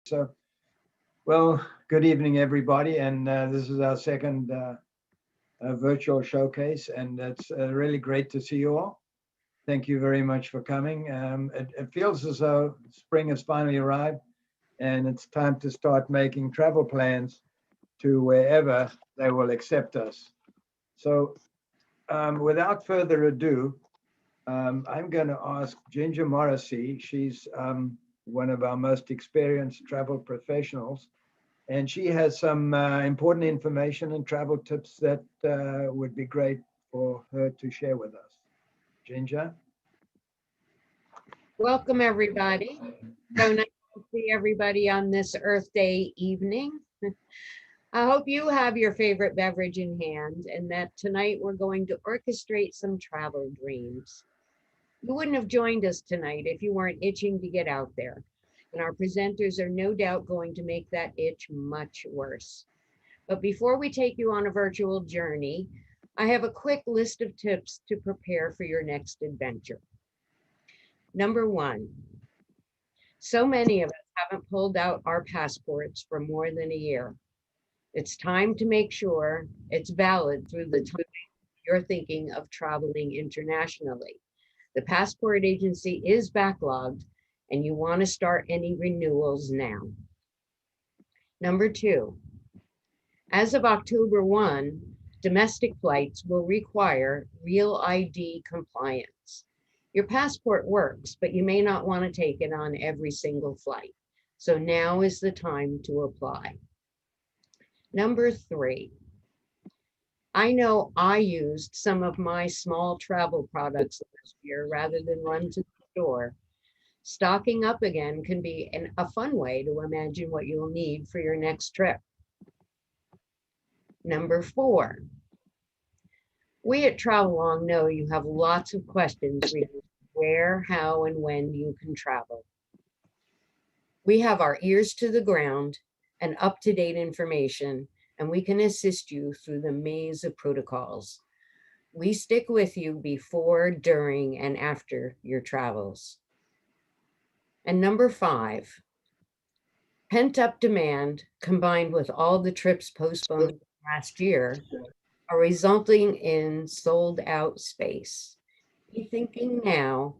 So, well, good evening, everybody. And this is our second virtual showcase, and it's really great to see you all. Thank you very much for coming. It feels as though spring has finally arrived, and it's time to start making travel plans to wherever they will accept us. So, without further ado, I'm going to ask Ginger Morrissey. She's one of our most experienced travel professionals, and she has some important information and travel tips that would be great for her to share with us. Ginger? Welcome, everybody. So nice to see everybody on this Earth Day evening. I hope you have your favorite beverage in hand and that tonight we're going to orchestrate some travel dreams. You wouldn't have joined us tonight if you weren't itching to get out there. And our presenters are no doubt going to make that itch much worse. But before we take you on a virtual journey, I have a quick list of tips to prepare for your next adventure. Number one, so many of us haven't pulled out our passports for more than a year. It's time to make sure it's valid through the time you're thinking of traveling internationally. The passport agency is backlogged and you want to start any renewals now. Number two, as of October 1, domestic flights will require real ID compliance. Your passport works, but you may not want to take it on every single flight. So now is the time to apply. Number three, I know I used some of my small travel products last year rather than run to the store. Stocking up again can be a fun way to imagine what you'll need for your next trip. Number four, we at Travelong know you have lots of questions regarding where, how, and when you can travel. We have our ears to the ground and up-to-date information, and we can assist you through the maze of protocols. We stick with you before, during, and after your travels. And number five, pent-up demand combined with all the trips postponed last year are resulting in sold-out space. Be thinking now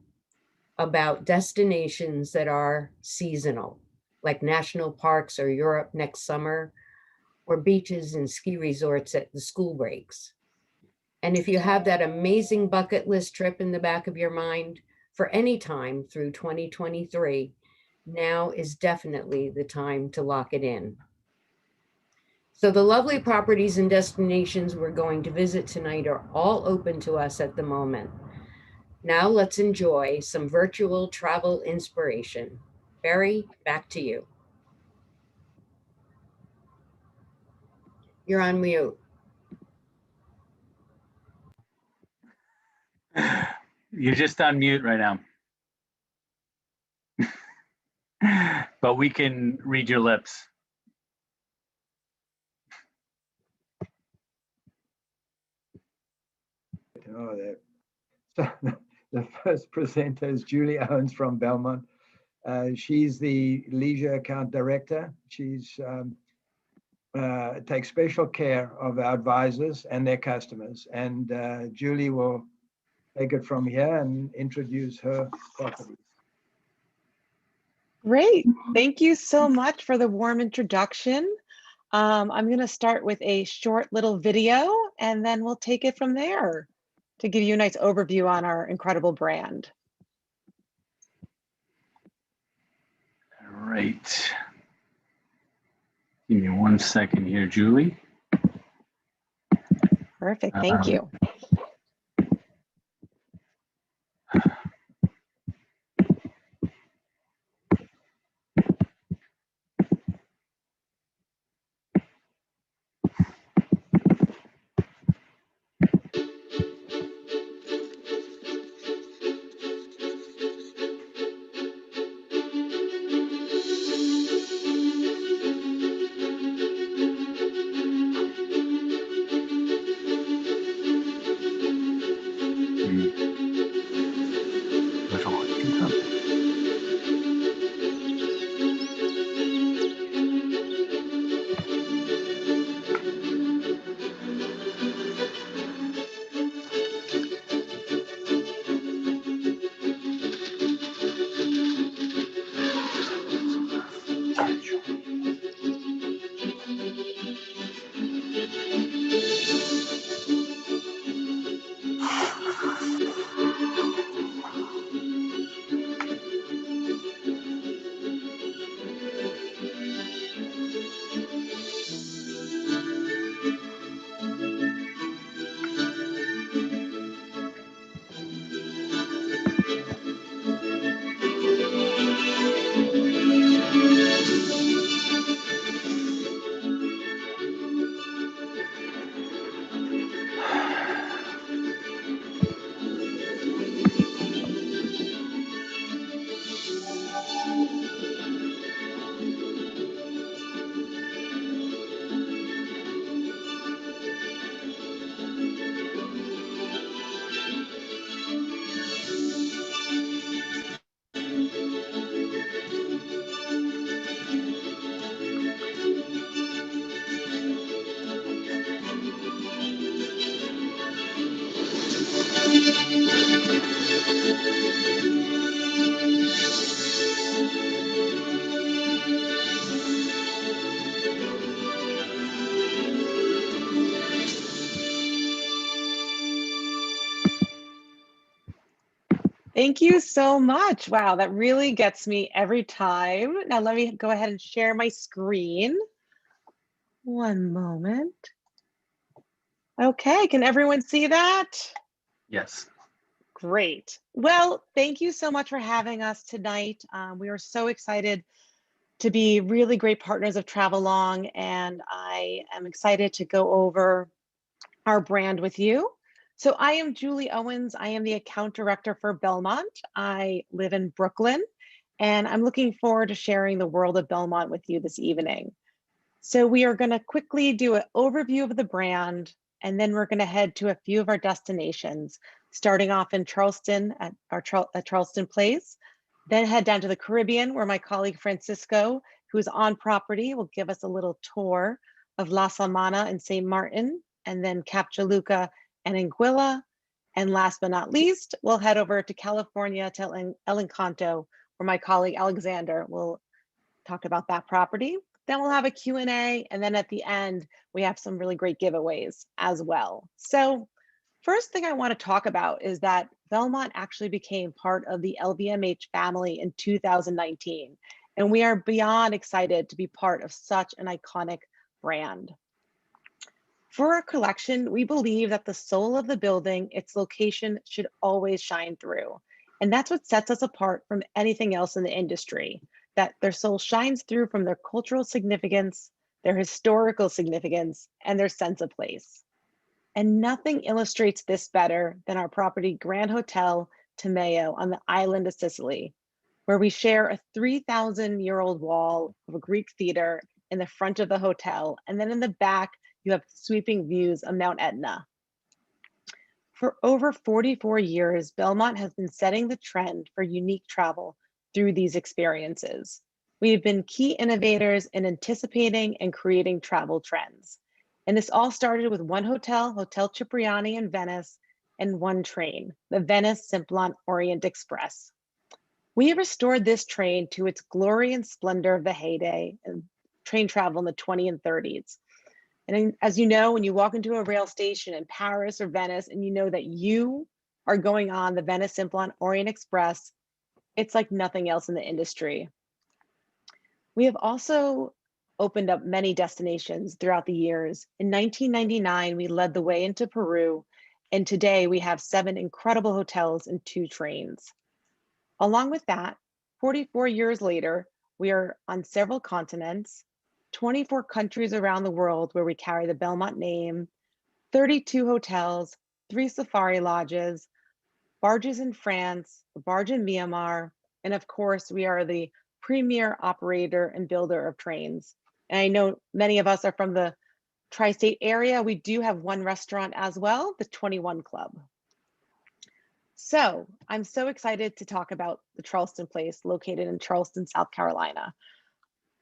about destinations that are seasonal, like national parks or Europe next summer, or beaches and ski resorts at the school breaks. And if you have that amazing bucket list trip in the back of your mind for any time through 2023, now is definitely the time to lock it in. So the lovely properties and destinations we're going to visit tonight are all open to us at the moment. Now let's enjoy some virtual travel inspiration. Barry, back to you. You're on mute. You're just on mute right now. But we can read your lips. Oh, so the first presenter is Julie Owens from Belmond. She's the leisure account director. She's takes special care of our advisors and their customers. And Julie will take it from here and introduce her properties. Great. Thank you so much for the warm introduction. I'm going to start with a short little video, and then we'll take it from there to give you a nice overview on our incredible brand. All right. Give me 1 second here, Julie. Perfect. Thank you. Which one? Thank you so much. Wow, that really gets me every time. Now let me go ahead and share my screen. One moment. Okay, can everyone see that? Yes. Great. Well, thank you so much for having us tonight. We are so excited to be really great partners of Travelong, and I am excited to go over our brand with you. So I am Julie Owens. I am the account director for Belmond. I live in Brooklyn, and I'm looking forward to sharing the world of Belmond with you this evening. So we are going to quickly do an overview of the brand, and then we're going to head to a few of our destinations, starting off in Charleston at Charleston Place, then head down to the Caribbean, where my colleague Francisco, who is on property, will give us a little tour of La Samana and St. Martin, and then Capjaluca and Anguilla. And last but not least, we'll head over to California to El Encanto, where my colleague Alexander will talk about that property. Then we'll have a Q&A, and then at the end, we have some really great giveaways as well. So first thing I want to talk about is that Belmond actually became part of the LVMH family in 2019, and we are beyond excited to be part of such an iconic brand. For our collection, we believe that the soul of the building, its location, should always shine through. And that's what sets us apart from anything else in the industry, that their soul shines through from their cultural significance, their historical significance, and their sense of place. And nothing illustrates this better than our property Grand Hotel Tomeo on the island of Sicily, where we share a 3,000-year-old wall of a Greek theater in the front of the hotel, and then in the back, you have sweeping views of Mount Etna. For over 44 years, Belmond has been setting the trend for unique travel through these experiences. We have been key innovators in anticipating and creating travel trends. And this all started with one hotel, Hotel Cipriani in Venice, and one train, the Venice Simplon Orient Express. We have restored this train to its glory and splendor of the heyday and train travel in the 20s and 30s. And as you know, when you walk into a rail station in Paris or Venice and you know that you are going on the Venice Simplon Orient Express, it's like nothing else in the industry. We have also opened up many destinations throughout the years. In 1999, we led the way into Peru, and today we have 7 incredible hotels and 2 trains. Along with that, 44 years later, we are on several continents, 24 countries around the world where we carry the Belmond name, 32 hotels, 3 safari lodges, barges in France, a barge in Myanmar, and of course, we are the premier operator and builder of trains. And I know many of us are from the tri-state area. We do have one restaurant as well, the 21 Club. So I'm so excited to talk about the Charleston Place located in Charleston, South Carolina.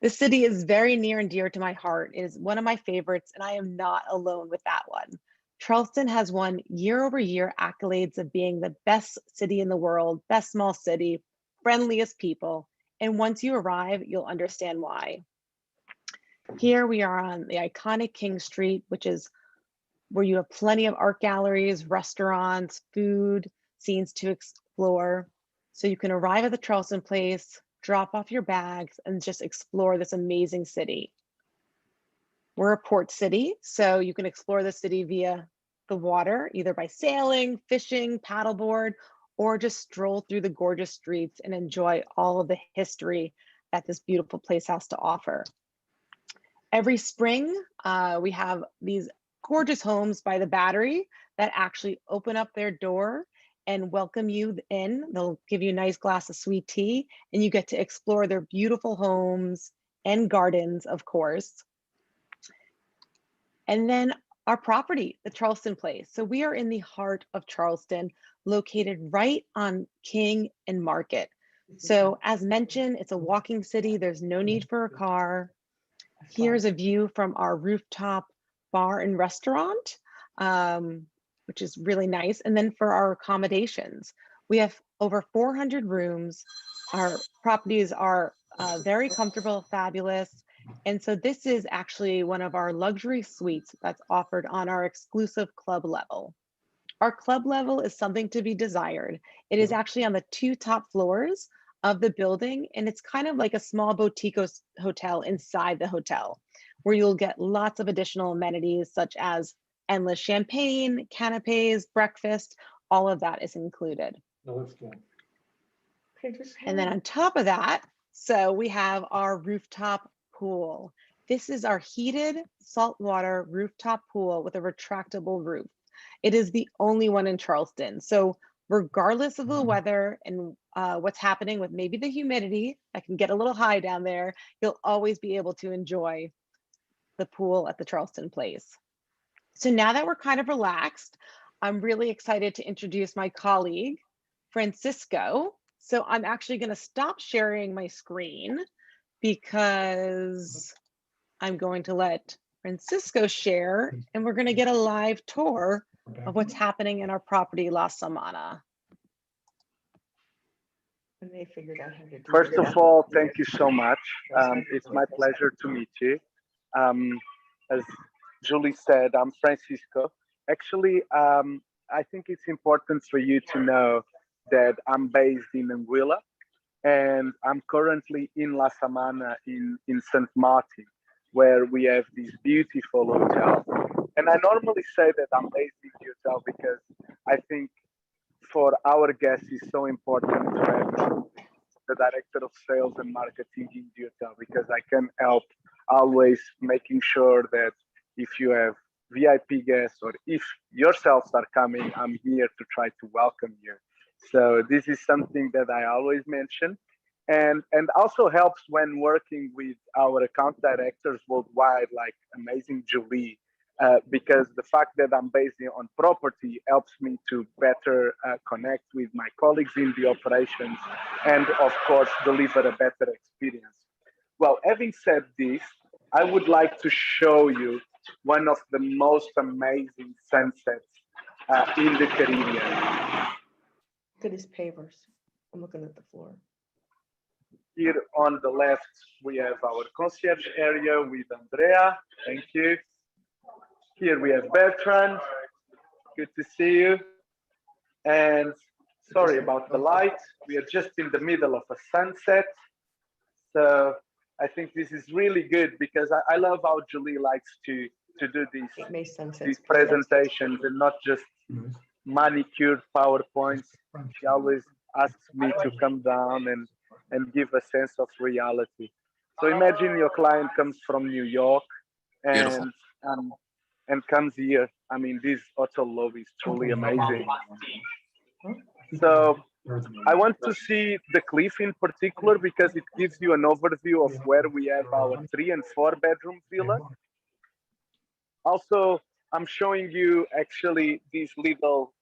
This city is very near and dear to my heart. It is one of my favorites, and I am not alone with that one. Charleston has won year-over-year accolades of being the best city in the world, best small city, friendliest people, and once you arrive, you'll understand why. Here we are on the iconic King Street, which is where you have plenty of art galleries, restaurants, food, scenes to explore. So you can arrive at the Charleston Place, drop off your bags, and just explore this amazing city. We're a port city, so you can explore the city via the water, either by sailing, fishing, paddleboard, or just stroll through the gorgeous streets and enjoy all of the history that this beautiful place has to offer. Every spring, we have these gorgeous homes by the Battery that actually open up their door and welcome you in. They'll give you a nice glass of sweet tea, and you get to explore their beautiful homes and gardens, of course. And then our property, the Charleston Place. So we are in the heart of Charleston, located right on King and Market. So as mentioned, it's a walking city. There's no need for a car. Here's a view from our rooftop bar and restaurant, which is really nice. And then for our accommodations, we have over 400 rooms. Our properties are very comfortable, fabulous. And so this is actually one of our luxury suites that's offered on our exclusive club level. Our club level is something to be desired. It is actually on the 2 top floors of the building, and it's kind of like a small boutique hotel inside the hotel, where you'll get lots of additional amenities such as endless champagne, canapes, breakfast, all of that is included. And then on top of that, so we have our rooftop pool. This is our heated saltwater rooftop pool with a retractable roof. It is the only one in Charleston. So regardless of the weather and what's happening with maybe the humidity, that can get a little high down there, you'll always be able to enjoy the pool at the Charleston Place. So now that we're kind of relaxed, I'm really excited to introduce my colleague, Francisco. So I'm actually going to stop sharing my screen because I'm going to let Francisco share, and we're going to get a live tour of what's happening in our property, La Samana. And they figured out how to do First that. of all, thank you so much. It's my pleasure to meet you. As Julie said, I'm Francisco. Actually, I think it's important for you to know that I'm based in Anguilla, and I'm currently in La Samana in St. Martin, where we have this beautiful hotel. And I normally say that I'm based in the hotel because I think for our guests it's so important to have the director of sales and marketing in the hotel, because I can help always making sure that if you have VIP guests or if yourselves are coming, I'm here to try to welcome you. So this is something that I always mention, and also helps when working with our account directors worldwide, like amazing Julie, because the fact that I'm based on property helps me to better connect with my colleagues in the operations and of course deliver a better experience. Well, having said this, I would like to show you one of the most amazing sunsets in the Caribbean. Look at his pavers. I'm looking at the floor. Here on the left, we have our concierge area with Andrea. Thank you. Here we have Bertrand. Good to see you. And sorry about the light. We are just in the middle of a sunset. So I think this is really good because I love how Julie likes to do these presentations and not just manicured PowerPoints. She always asks me to come down and give a sense of reality. So imagine your client comes from New York and comes here. I mean, this hotel lobby is truly amazing. So I want to see the cliff in particular because it gives you an overview of where we have our 3 and 4 bedroom villa. Also, I'm showing you actually this little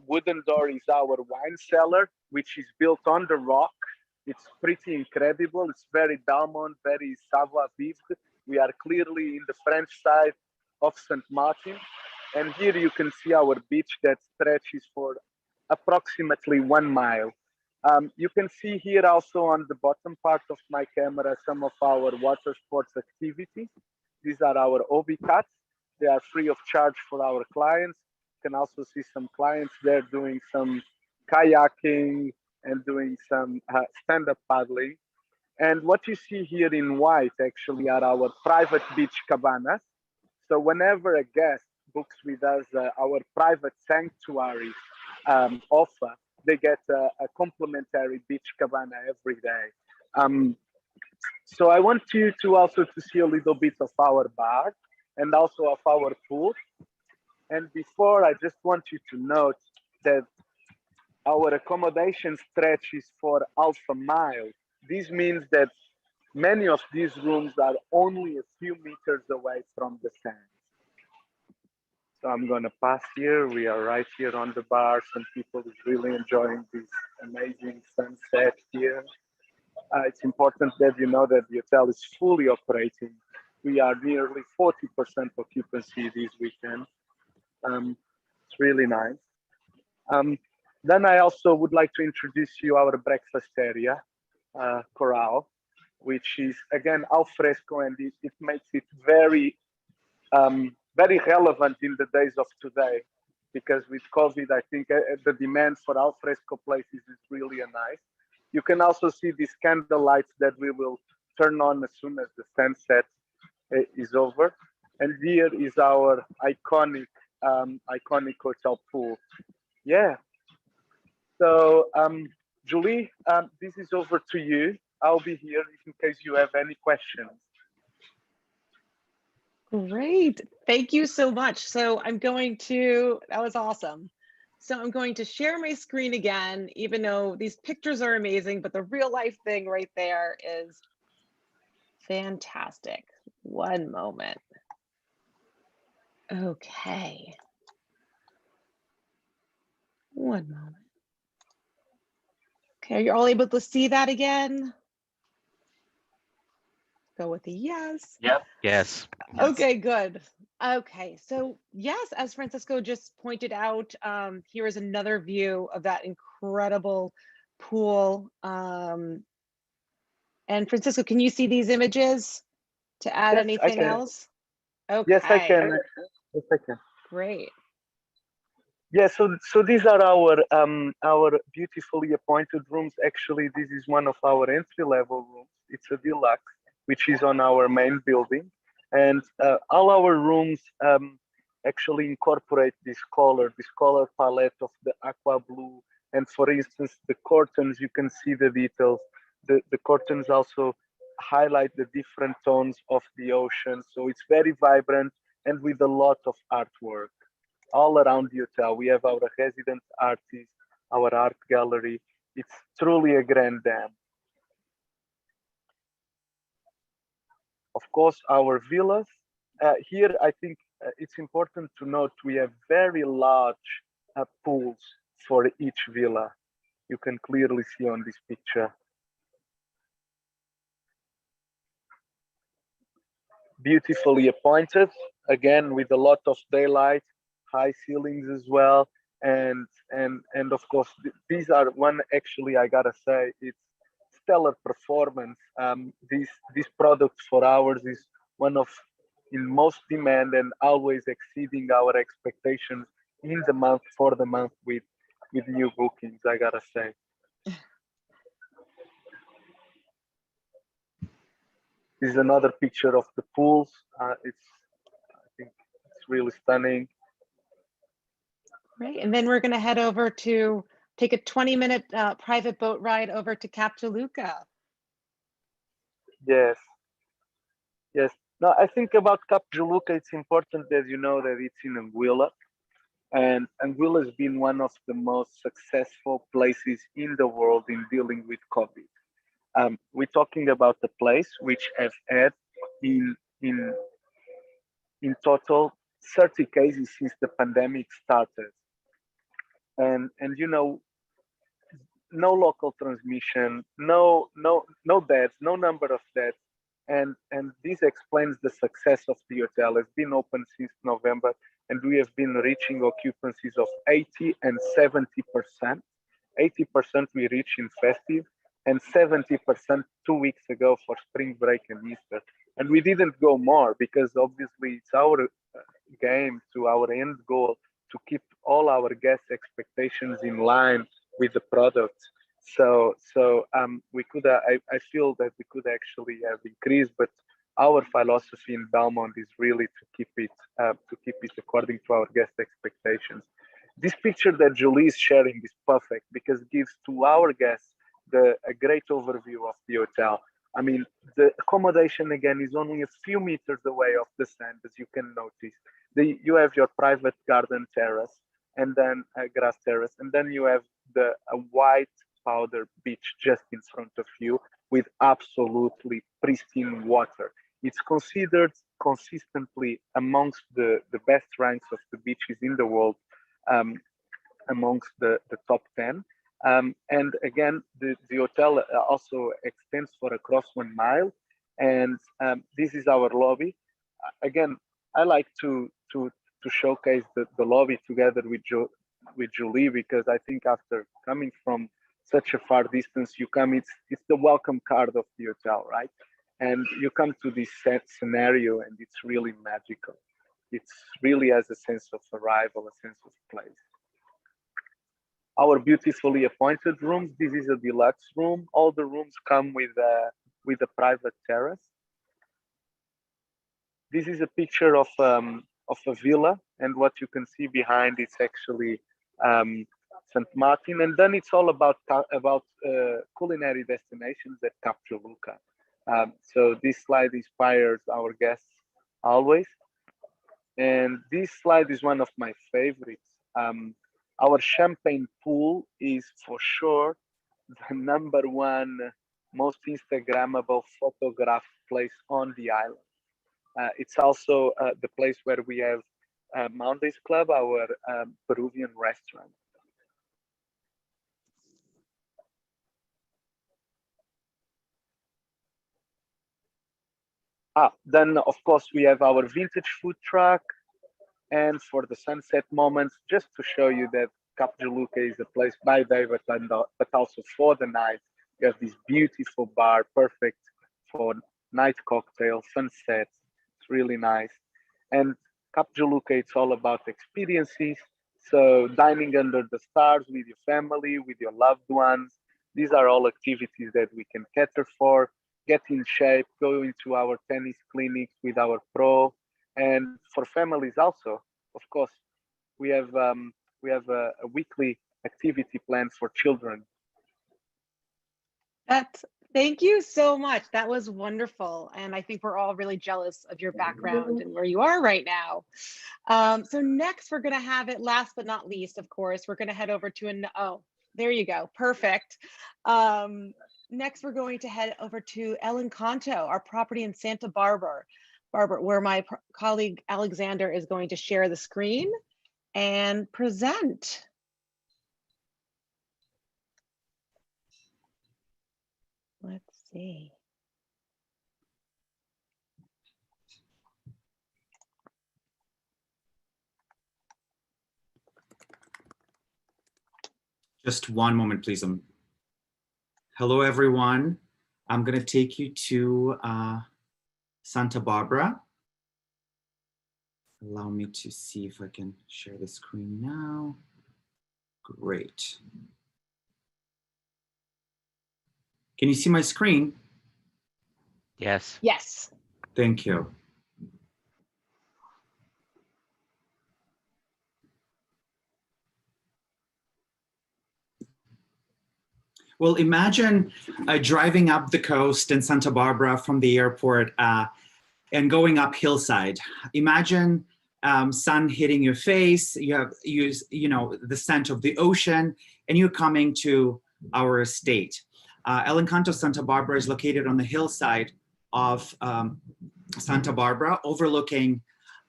wooden door is our wine cellar, which is built on the rock. It's pretty incredible. It's very Belmond, very savoir-vivre. We are clearly in the French side of St. Martin. And here you can see our beach that stretches for approximately 1 mile. You can see here also on the bottom part of my camera some of our water sports activities. These are our obi cats. They are free of charge for our clients. You can also see some clients there doing some kayaking and doing some stand-up paddling. And what you see here in white actually are our private beach cabanas. So whenever a guest books with us our private sanctuary offer, they get a complimentary beach cabana every day. So I want you to also to see a little bit of our bar and also of our pool. And before, I just want you to note that our accommodation stretches for half a mile. This means that many of these rooms are only a few meters away from the sand. So I'm gonna pass here. We are right here on the bar. Some people is really enjoying this amazing sunset here. It's important that you know that the hotel is fully operating. We are nearly 40% occupancy this weekend. It's really nice. Then I also would like to introduce you our breakfast area, Corral, which is again al fresco, and it makes it very, very relevant in the days of today. because with COVID, I think the demand for alfresco places is really nice. You can also see these candle lights that we will turn on as soon as the sunset is over. And here is our iconic hotel pool. Yeah. So, Julie, this is over to you. I'll be here in case you have any questions. Great. Thank you so much. So that was awesome. So I'm going to share my screen again, even though these pictures are amazing, but the real life thing right there is fantastic. One moment. Okay. One moment. Okay, are you all able to see that again? Go with a yes. Yep. Yes. Okay, good. Okay, so yes, as Francisco just pointed out, here is another view of that incredible pool. And Francisco, can you see these images to add Yes, I anything can. else? Okay. Yes, I can. Yes, I can. Great. Yeah, so these are our beautifully appointed rooms. Actually, this is one of our entry-level rooms. It's a deluxe, which is on our main building, and all our rooms actually incorporate this color palette of the aqua blue. And for instance, the curtains, you can see the details. The curtains also highlight the different tones of the ocean, so it's very vibrant and with a lot of artwork all around the hotel. We have our resident artists, our art gallery. It's truly a grand dam. Of course, our villas. Here, I think it's important to note we have very large pools for each villa. You can clearly see on this picture. Beautifully appointed, again, with a lot of daylight, high ceilings as well, and of course these are one, actually I gotta say, it's stellar performance. This product for ours is one of in most demand and always exceeding our expectations in the month for the month with new bookings, I gotta say. This is another picture of the pools. I think it's really stunning. Great. And then we're going to head over to take a 20-minute private boat ride over to Cap Juluca. Yes. Yes. Now, I think about Cap Juluca, it's important that you know that it's in Anguilla. And Anguilla has been one of the most successful places in the world in dealing with COVID. We're talking about the place which has had in total 30 cases since the pandemic started. And you know, no local transmission, no deaths, no number of deaths. And this explains the success of the hotel. It's been open since November, and we have been reaching occupancies of 80 and 70%. 80% we reach in festive, and 70% 2 weeks ago for spring break and Easter. And we didn't go more because obviously it's our game, to our end goal, to keep all our guest expectations in line with the product. So we could, I feel that we could actually have increased, but our philosophy in Belmond is really to keep it according to our guest expectations. This picture that Julie is sharing is perfect because it gives to our guests a great overview of the hotel. I mean, the accommodation again is only a few meters away of the sand, as you can notice. You have your private garden terrace, and then a grass terrace, and then you have a white powder beach just in front of you with absolutely pristine water. It's considered consistently amongst the best ranks of the beaches in the world, amongst the top 10. And again, the hotel also extends for across 1 mile, and this is our lobby. Again, I like to showcase the lobby together with Julie, because I think after coming from such a far distance, it's the welcome card of the hotel, right? And you come to this set scenario, and it's really magical. It's really has a sense of arrival, a sense of place. Our beautifully appointed rooms. This is a deluxe room. All the rooms come with a private terrace. This is a picture of a villa, and what you can see behind is actually St. Martin, and then it's all about culinary destinations at Capjoluca. So this slide inspires our guests always, and this slide is one of my favorites. Our champagne pool is for sure the #1 most Instagrammable photograph place on the island. It's also the place where we have Mondays Club, our Peruvian restaurant. Then of course we have our vintage food truck, and for the sunset moments, just to show you that Capjoluca is a place by day, but also for the night. You have this beautiful bar, perfect for night cocktails, sunsets. It's really nice. And Capjoluca, it's all about experiences. So dining under the stars with your family, with your loved ones. These are all activities that we can cater for. Get in shape, go into our tennis clinics with our pro, and for families also. Of course, we have a weekly activity plan for children. Thank you so much. That was wonderful. And I think we're all really jealous of your background and where you are right now. So next we're going to have it, last but not least, of course, we're going to head over to oh, there you go. Perfect. Next, we're going to head over to El Encanto, our property in Santa Barbara, where my colleague Alexander is going to share the screen and present. Let's see. Just one moment, please. Hello, everyone. I'm going to take you to Santa Barbara. Allow me to see if I can share the screen now. Great. Can you see my screen? Yes. Yes. Thank you. Well, imagine driving up the coast in Santa Barbara from the airport and going up hillside. Imagine sun hitting your face. You have the scent of the ocean, and you're coming to our estate. El Encanto Santa Barbara is located on the hillside of Santa Barbara, overlooking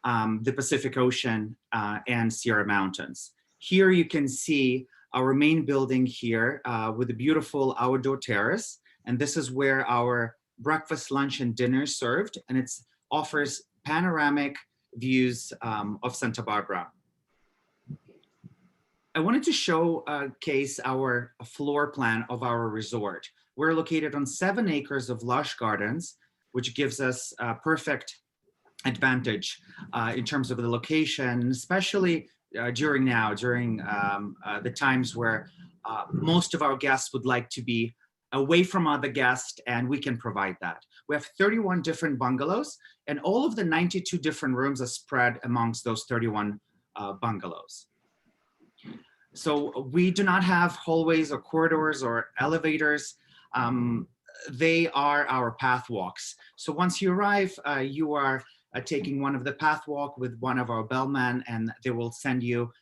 the Pacific Ocean and Sierra Mountains. Here you can see our main building here with a beautiful outdoor terrace. And this is where our breakfast, lunch, and dinner is served. And it offers panoramic views of Santa Barbara. I wanted to showcase our floor plan of our resort. We're located on 7 acres of lush gardens, which gives us a perfect advantage in terms of the location, especially during the times where most of our guests would like to be away from other guests, and we can provide that. We have 31 different bungalows, and all of the 92 different rooms are spread amongst those 31 bungalows. So we do not have hallways or corridors or elevators. They are our path walks. So once you arrive, you are taking one of the path walk with one of our bellmen, and they will send you,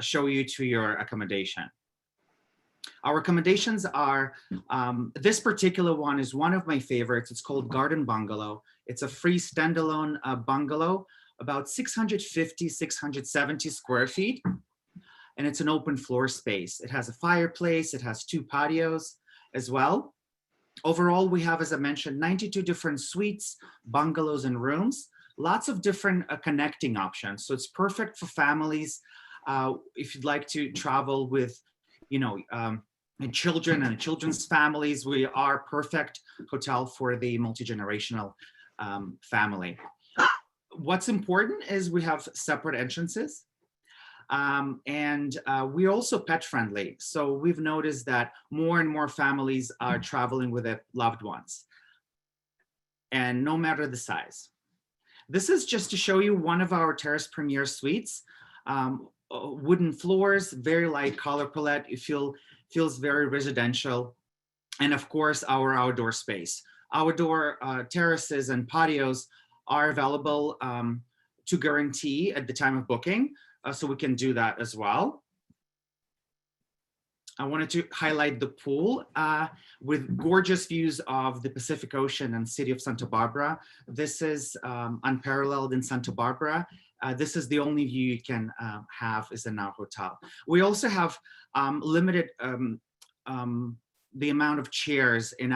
show you to your accommodation. Our accommodations are, this particular one is one of my favorites. It's called Garden Bungalow. It's a free standalone bungalow, about 650, 670 square feet. And it's an open floor space. It has a fireplace. It has 2 patios as well. Overall, we have, as I mentioned, 92 different suites, bungalows, and rooms. Lots of different connecting options. So it's perfect for families. If you'd like to travel with, children and children's families, we are perfect hotel for the multi-generational family. what's important is we have separate entrances. And we're also pet friendly. So we've noticed that more and more families are traveling with their loved ones, and no matter the size. This is just to show you one of our terrace premier suites. Wooden floors, very light color palette. It feels very residential. And of course, our outdoor space. Outdoor terraces and patios are available to guarantee at the time of booking. So we can do that as well. I wanted to highlight the pool with gorgeous views of the Pacific Ocean and city of Santa Barbara. This is unparalleled in Santa Barbara. This is the only view you can have is in our hotel. We also have limited the amount of chairs on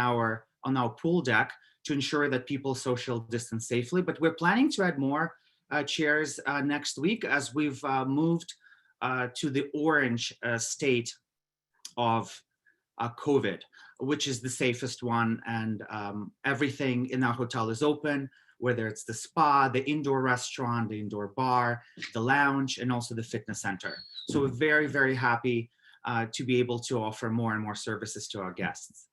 our pool deck to ensure that people social distance safely, but we're planning to add more chairs next week as we've moved to the orange state of COVID, which is the safest one, and everything in our hotel is open, whether it's the spa, the indoor restaurant, the indoor bar, the lounge, and also the fitness center. So we're very, very happy to be able to offer more and more services to our guests.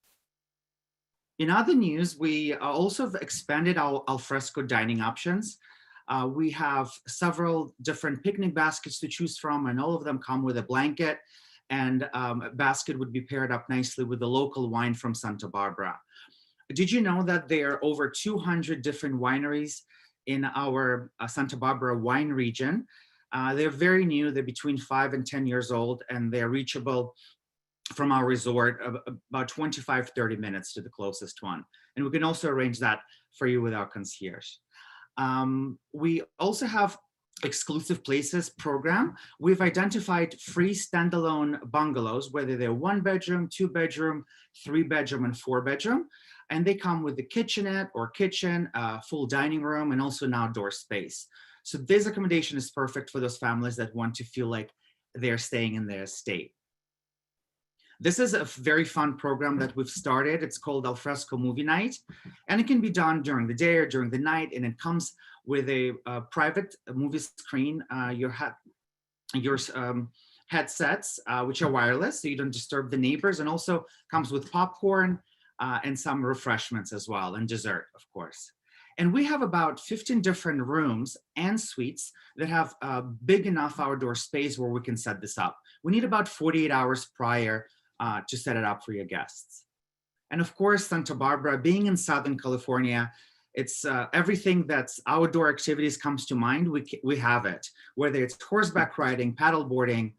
In other news, we also have expanded our alfresco dining options. We have several different picnic baskets to choose from, and all of them come with a blanket, and a basket would be paired up nicely with the local wine from Santa Barbara. Did you know that there are over 200 different wineries in our Santa Barbara wine region? They're very new, they're between 5 and 10 years old, and they're reachable from our resort about 25, 30 minutes to the closest one. And we can also arrange that for you with our concierge. We also have exclusive places program. We've identified free standalone bungalows, whether they're 1 bedroom, 2 bedroom, 3 bedroom, and 4 bedroom. And they come with the kitchenette or kitchen, full dining room, and also an outdoor space. So this accommodation is perfect for those families that want to feel like they're staying in their estate. This is a very fun program that we've started. It's called Alfresco Movie Night, and it can be done during the day or during the night, and it comes with a private movie screen, your headsets, which are wireless, so you don't disturb the neighbors, and also comes with popcorn and some refreshments as well, and dessert, of course. And we have about 15 different rooms and suites that have a big enough outdoor space where we can set this up. We need about 48 hours prior to set it up for your guests. And of course, Santa Barbara, being in Southern California, it's everything that's outdoor activities comes to mind, we have it. Whether it's horseback riding, paddle boarding,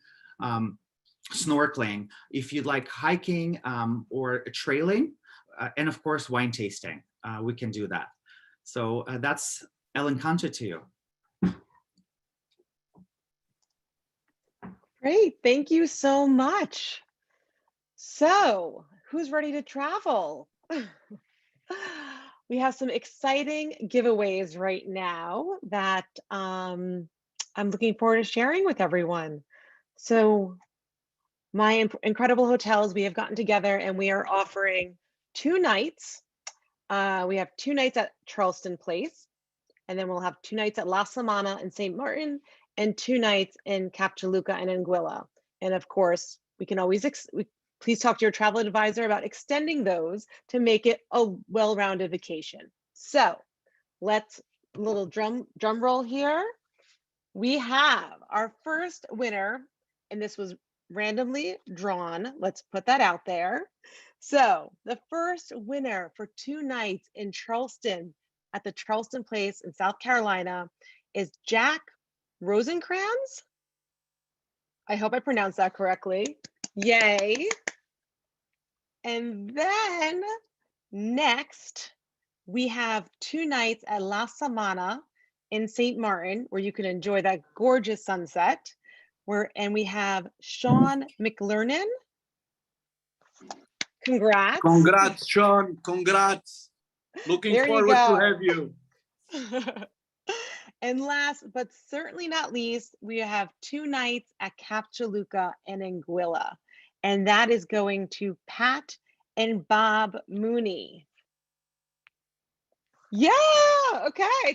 snorkeling, if you'd like hiking or trailing, and of course, wine tasting, we can do that. So that's El Encanto to you. Great, thank you so much. So, who's ready to travel? We have some exciting giveaways right now that I'm looking forward to sharing with everyone. So, my incredible hotels, we have gotten together and we are offering 2 nights. We have 2 nights at Charleston Place, and then we'll have 2 nights at La Samana in St. Martin, and 2 nights in Capchaluca and Anguilla. And of course, we can always, please talk to your travel advisor about extending those to make it a well-rounded vacation. So let's, little drum roll here. We have our first winner, and this was randomly drawn. Let's put that out there. So the first winner for 2 nights in Charleston at the Charleston Place in South Carolina is Jack Rosencrans. I hope I pronounced that correctly. Yay. And then next, we have 2 nights at La Samana in St. Martin, where you can enjoy that gorgeous sunset. And we have Sean McLernan. Congrats. Congrats, Sean. Congrats. Looking There you forward to go. have you. And last but certainly not least, we have 2 nights at Capchaluca and Anguilla. And that is going to Pat and Bob Mooney. Yeah, okay. I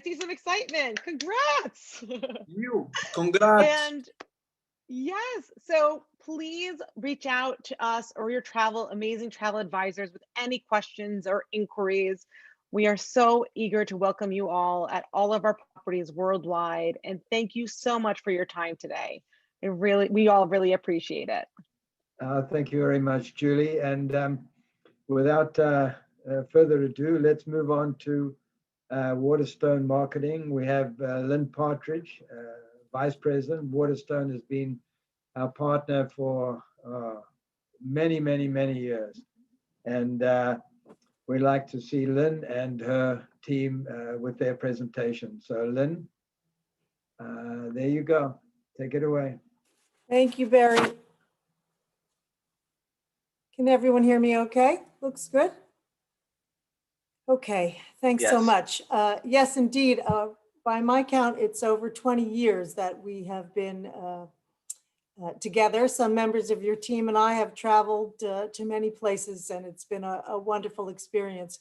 see some excitement. Congrats. You. Congrats. And yes, so please reach out to us or your amazing travel advisors with any questions or inquiries. We are so eager to welcome you all at all of our properties worldwide. And thank you so much for your time today. We all really appreciate it. Thank you very much, Julie. And without further ado, let's move on to Waterstone Marketing. We have Lynn Partridge, Vice President. Waterstone has been our partner for many, many, many years. And we'd like to see Lynn and her team with their presentation. So Lynn, there you go. Take it away. Thank you, Barry. Can everyone hear me okay? Looks good? Okay, thanks so much. Yes, indeed. By my count, it's over 20 years that we have been together. Some members of your team and I have traveled to many places, and it's been a wonderful experience.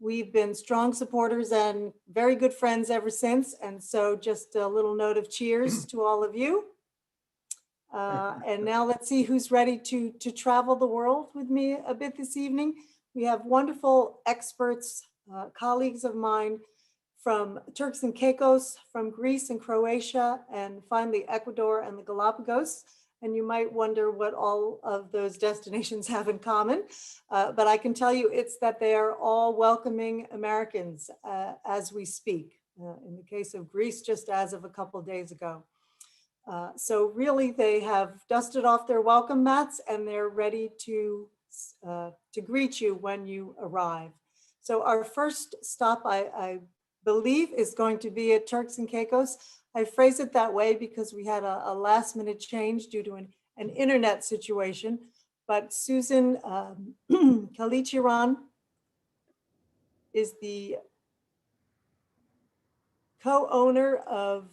We've been strong supporters and very good friends ever since. And so just a little note of cheers to all of you. And now let's see who's ready to travel the world with me a bit this evening. We have wonderful experts, colleagues of mine from Turks and Caicos, from Greece and Croatia, and finally Ecuador and the Galapagos. And you might wonder what all of those destinations have in common. But I can tell you it's that they are all welcoming Americans as we speak. In the case of Greece, just as of a couple of days ago. So really they have dusted off their welcome mats and they're ready to greet you when you arrive. So our first stop, I believe, is going to be at Turks and Caicos. I phrase it that way because we had a last minute change due to an internet situation. But Susan Kalichiran is the co-owner of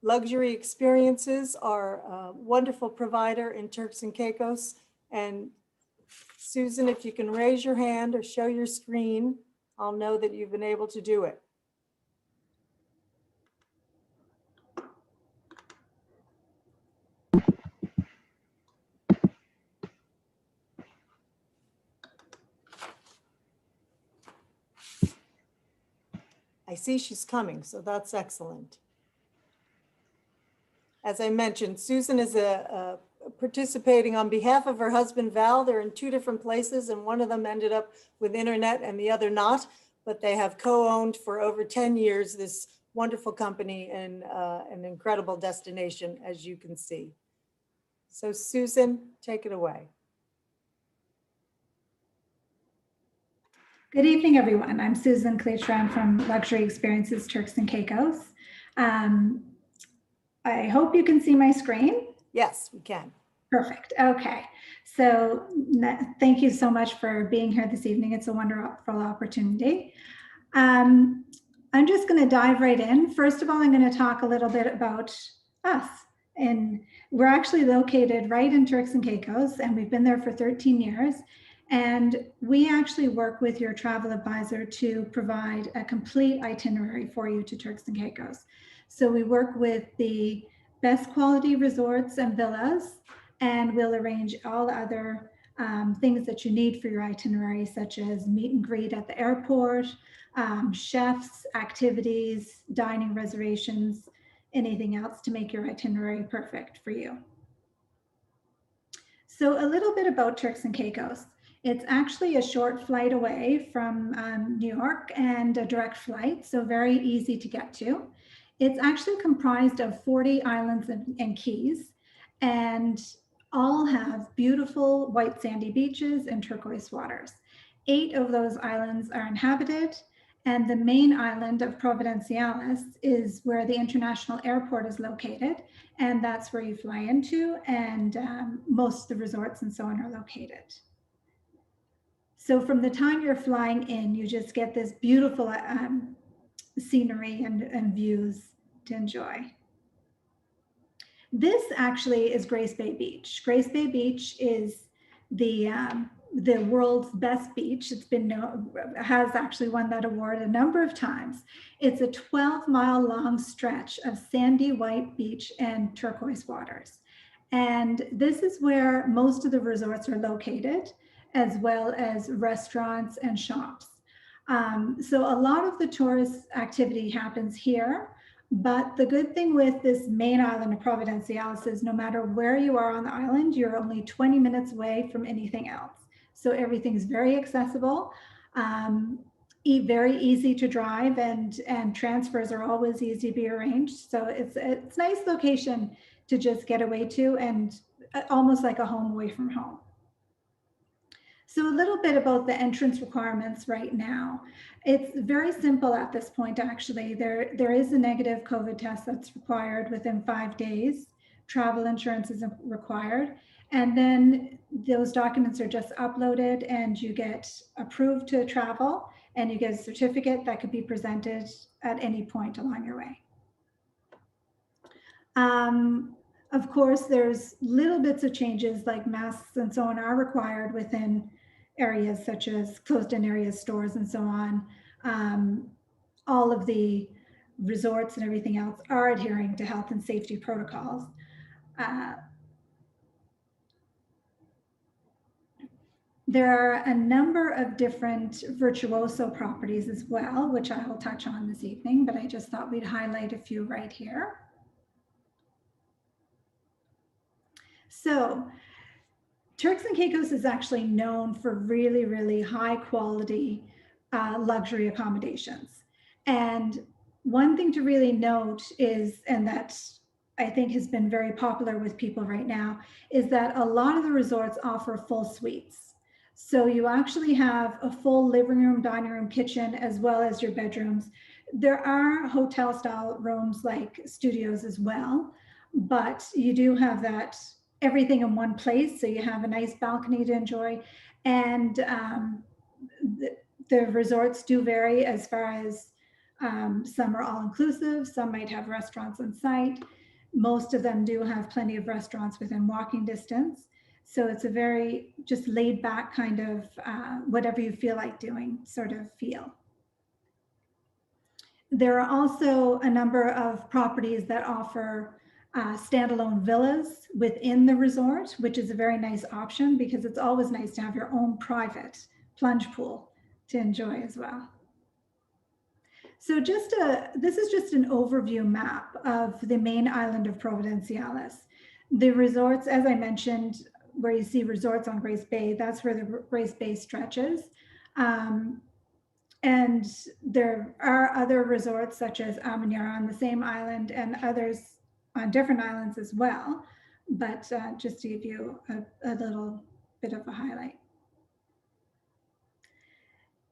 Luxury Experiences, our wonderful provider in Turks and Caicos. And Susan, if you can raise your hand or show your screen, I'll know that you've been able to do it. I see she's coming, so that's excellent. As I mentioned, Susan is participating on behalf of her husband, Val. They're in two different places, and one of them ended up with internet and the other not, but they have co-owned for over 10 years this wonderful company and an incredible destination, as you can see. So Susan, take it away. Good evening, everyone. I'm Susan Kleitran from Luxury Experiences Turks and Caicos. I hope you can see my screen. Yes, we can. Perfect. Okay. So thank you so much for being here this evening. It's a wonderful opportunity. I'm just going to dive right in. First of all, I'm going to talk a little bit about us. And we're actually located right in Turks and Caicos, and we've been there for 13 years. And we actually work with your travel advisor to provide a complete itinerary for you to Turks and Caicos. So we work with the best quality resorts and villas, and we'll arrange all other things that you need for your itinerary, such as meet and greet at the airport, chefs, activities, dining reservations, anything else to make your itinerary perfect for you. So a little bit about Turks and Caicos. It's actually a short flight away from New York and a direct flight, so very easy to get to. It's actually comprised of 40 islands and keys, and all have beautiful white sandy beaches and turquoise waters. 8 of those islands are inhabited, and the main island of Providenciales is where the international airport is located, and that's where you fly into, and most of the resorts and so on are located. So from the time you're flying in, you just get this beautiful scenery and views to enjoy. This actually is Grace Bay Beach. Grace Bay Beach is the the world's best beach. It's been has actually won that award a number of times. It's a 12-mile long stretch of sandy white beach and turquoise waters. And this is where most of the resorts are located, as well as restaurants and shops. So a lot of the tourist activity happens here, but the good thing with this main island of Providenciales is no matter where you are on the island, you're only 20 minutes away from anything else. So everything's very accessible, very easy to drive, and transfers are always easy to be arranged. So it's a nice location to just get away to, and almost like a home away from home. So a little bit about the entrance requirements right now. It's very simple at this point, actually. There is a negative COVID test that's required within 5 days. Travel insurance isn't required. And then those documents are just uploaded and you get approved to travel, and you get a certificate that could be presented at any point along your way. Of course, there's little bits of changes like masks and so on are required within areas such as closed-in areas, stores, and so on. All of the resorts and everything else are adhering to health and safety protocols. There are a number of different virtuoso properties as well, which I will touch on this evening, but I just thought we'd highlight a few right here. So Turks and Caicos is actually known for really, really high quality luxury accommodations. And one thing to really note is, and that I think has been very popular with people right now, is that a lot of the resorts offer full suites. So you actually have a full living room, dining room, kitchen, as well as your bedrooms. There are hotel style rooms like studios as well, but you do have that everything in one place. So you have a nice balcony to enjoy. And the resorts do vary as far as some are all inclusive, some might have restaurants on site. Most of them do have plenty of restaurants within walking distance. So it's a very just laid back kind of whatever you feel like doing sort of feel. There are also a number of properties that offer standalone villas within the resort, which is a very nice option because it's always nice to have your own private plunge pool to enjoy as well. So this is just an overview map of the main island of Providenciales. The resorts, as I mentioned, where you see resorts on Grace Bay, that's where the Grace Bay stretches. And there are other resorts such as Almenara on the same island and others on different islands as well, but just to give you a little bit of a highlight.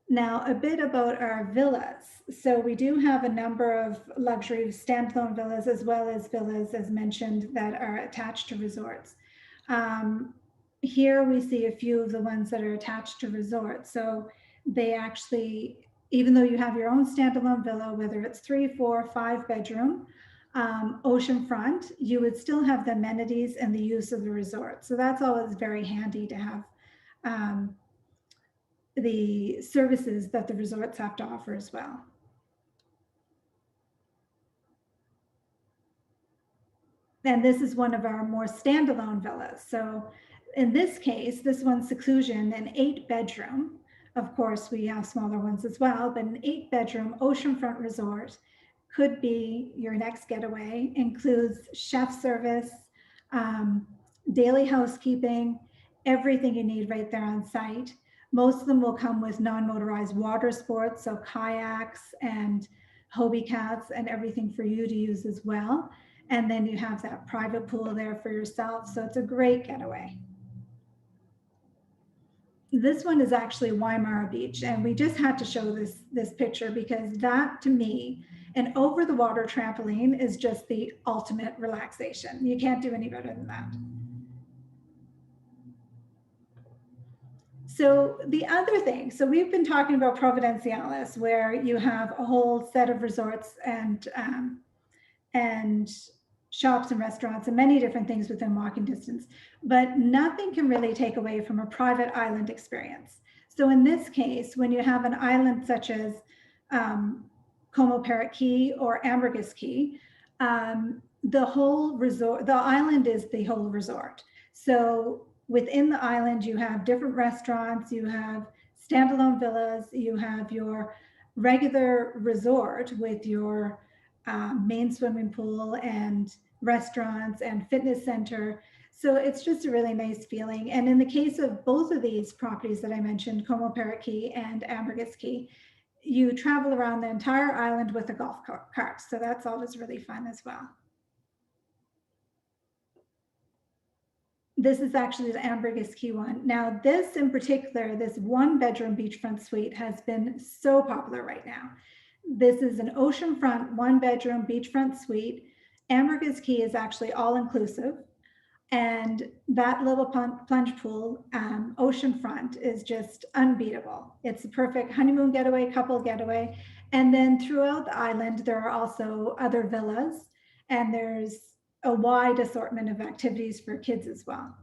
Now, a bit about our villas. So we do have a number of luxury standalone villas as well as villas, as mentioned, that are attached to resorts. Here we see a few of the ones that are attached to resorts. So they actually, even though you have your own standalone villa, whether it's 3, 4, 5 bedroom, oceanfront, you would still have the amenities and the use of the resort. So that's always very handy to have the services that the resorts have to offer as well. And this is one of our more standalone villas. So in this case, this one's seclusion, an 8-bedroom. Of course, we have smaller ones as well, but an 8-bedroom oceanfront resort could be your next getaway. Includes chef service, daily housekeeping, everything you need right there on site. Most of them will come with non-motorized water sports, so kayaks and Hobie cats and everything for you to use as well. And then you have that private pool there for yourself. So it's a great getaway. This one is actually Waimara Beach. And we just had to show this picture because that, to me, an over the water trampoline is just the ultimate relaxation. You can't do any better than that. So the other thing, so we've been talking about Providenciales, where you have a whole set of resorts and shops and restaurants and many different things within walking distance, but nothing can really take away from a private island experience. So in this case, when you have an island such as Como Parrot Key or Ambergris Key, the whole resort, the island is the whole resort. So within the island, you have different restaurants, you have standalone villas, you have your regular resort with your main swimming pool and restaurants and fitness center. So it's just a really nice feeling. And in the case of both of these properties that I mentioned, Como Parrot Key and Ambergris Key, you travel around the entire island with a golf cart. So that's always really fun as well. This is actually the Ambergris Key one. Now this in particular, this 1-bedroom beachfront suite has been so popular right now. This is an oceanfront 1-bedroom beachfront suite. Ambergris Key is actually all inclusive. And that little plunge pool, oceanfront, is just unbeatable. It's a perfect honeymoon getaway, couple getaway. And then throughout the island, there are also other villas, and there's a wide assortment of activities for kids as well.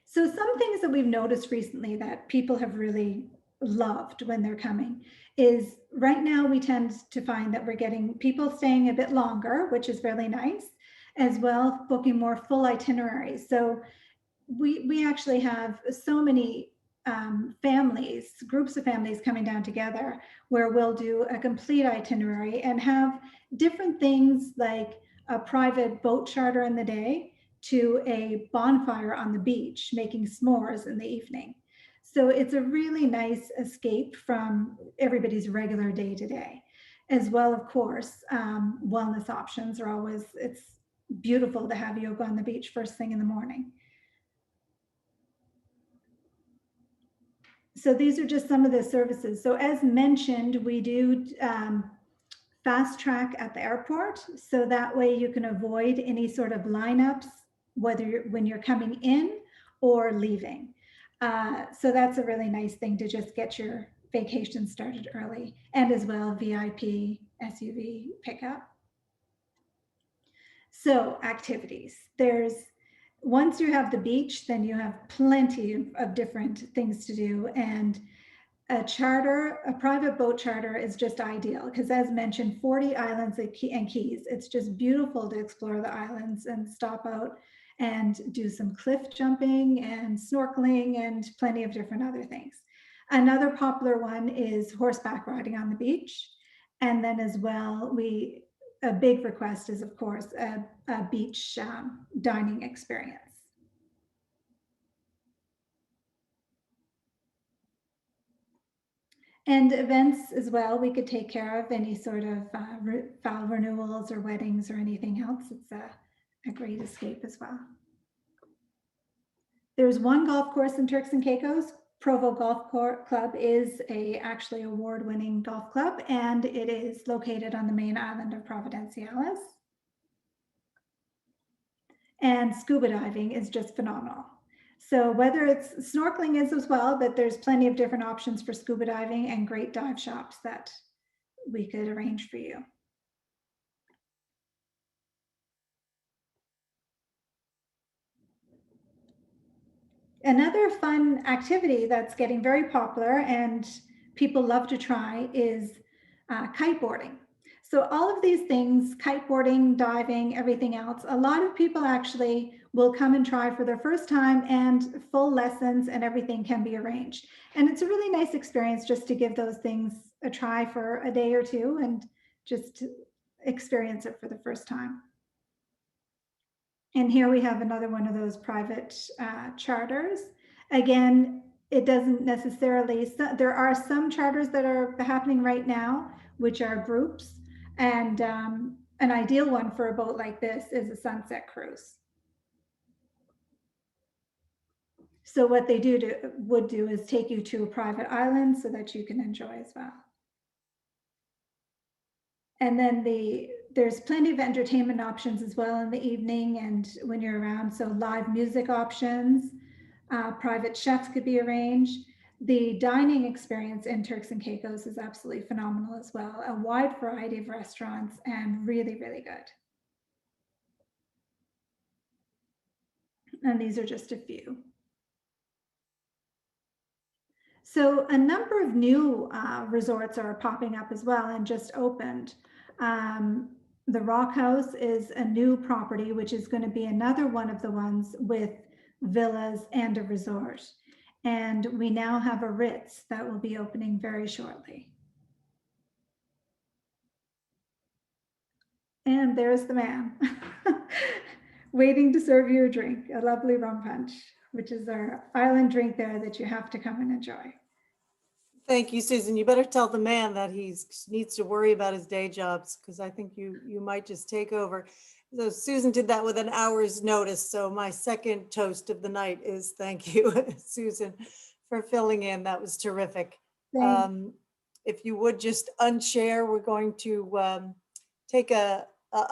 So some things that we've noticed recently that people have really loved when they're coming is right now we tend to find that we're getting people staying a bit longer, which is really nice, as well booking more full itineraries. So we actually have so many families, groups of families coming down together where we'll do a complete itinerary and have different things like a private boat charter in the day to a bonfire on the beach, making s'mores in the evening. So it's a really nice escape from everybody's regular day to day. As well, of course, wellness options are always, it's beautiful to have yoga on the beach first thing in the morning. So these are just some of the services. So as mentioned, we do fast track at the airport. So that way you can avoid any sort of lineups, whether when you're coming in or leaving. So that's a really nice thing to just get your vacation started early, and as well VIP SUV pickup. So activities, once you have the beach, then you have plenty of different things to do. And a private boat charter is just ideal because, as mentioned, 40 islands and keys. It's just beautiful to explore the islands and stop out and do some cliff jumping and snorkeling and plenty of different other things. Another popular one is horseback riding on the beach. And then as well, a big request is, of course, a beach dining experience. And events as well, we could take care of any sort of vow renewals or weddings or anything else. It's a great escape as well. There's one golf course in Turks and Caicos. Provo Golf Club is actually award-winning golf club, and it is located on the main island of Providenciales. And scuba diving is just phenomenal. So whether it's snorkeling is as well, but there's plenty of different options for scuba diving and great dive shops that we could arrange for you. Another fun activity that's getting very popular and people love to try is kiteboarding. So all of these things, kiteboarding, diving, everything else, a lot of people actually will come and try for their first time, and full lessons and everything can be arranged. And it's a really nice experience just to give those things a try for a day or two and just experience it for the first time. And here we have another one of those private charters. Again, it doesn't necessarily, there are some charters that are happening right now, which are groups. And an ideal one for a boat like this is a sunset cruise. So what they would do is take you to a private island so that you can enjoy as well. And then there's plenty of entertainment options as well in the evening and when you're around. So live music options, private chefs could be arranged. The dining experience in Turks and Caicos is absolutely phenomenal as well. A wide variety of restaurants and really, really good. And these are just a few. So a number of new resorts are popping up as well and just opened. The Rock House is a new property, which is going to be another one of the ones with villas and a resort. And we now have a Ritz that will be opening very shortly. And there's the man waiting to serve you a drink, a lovely rum punch, which is our island drink there that you have to come and enjoy. Thank you, Susan. You better tell the man that he needs to worry about his day jobs, because I think you might just take over. So Susan did that with an hour's notice. So my second toast of the night is thank you, Susan, for filling in. That was terrific. If you would just unshare, we're going to take a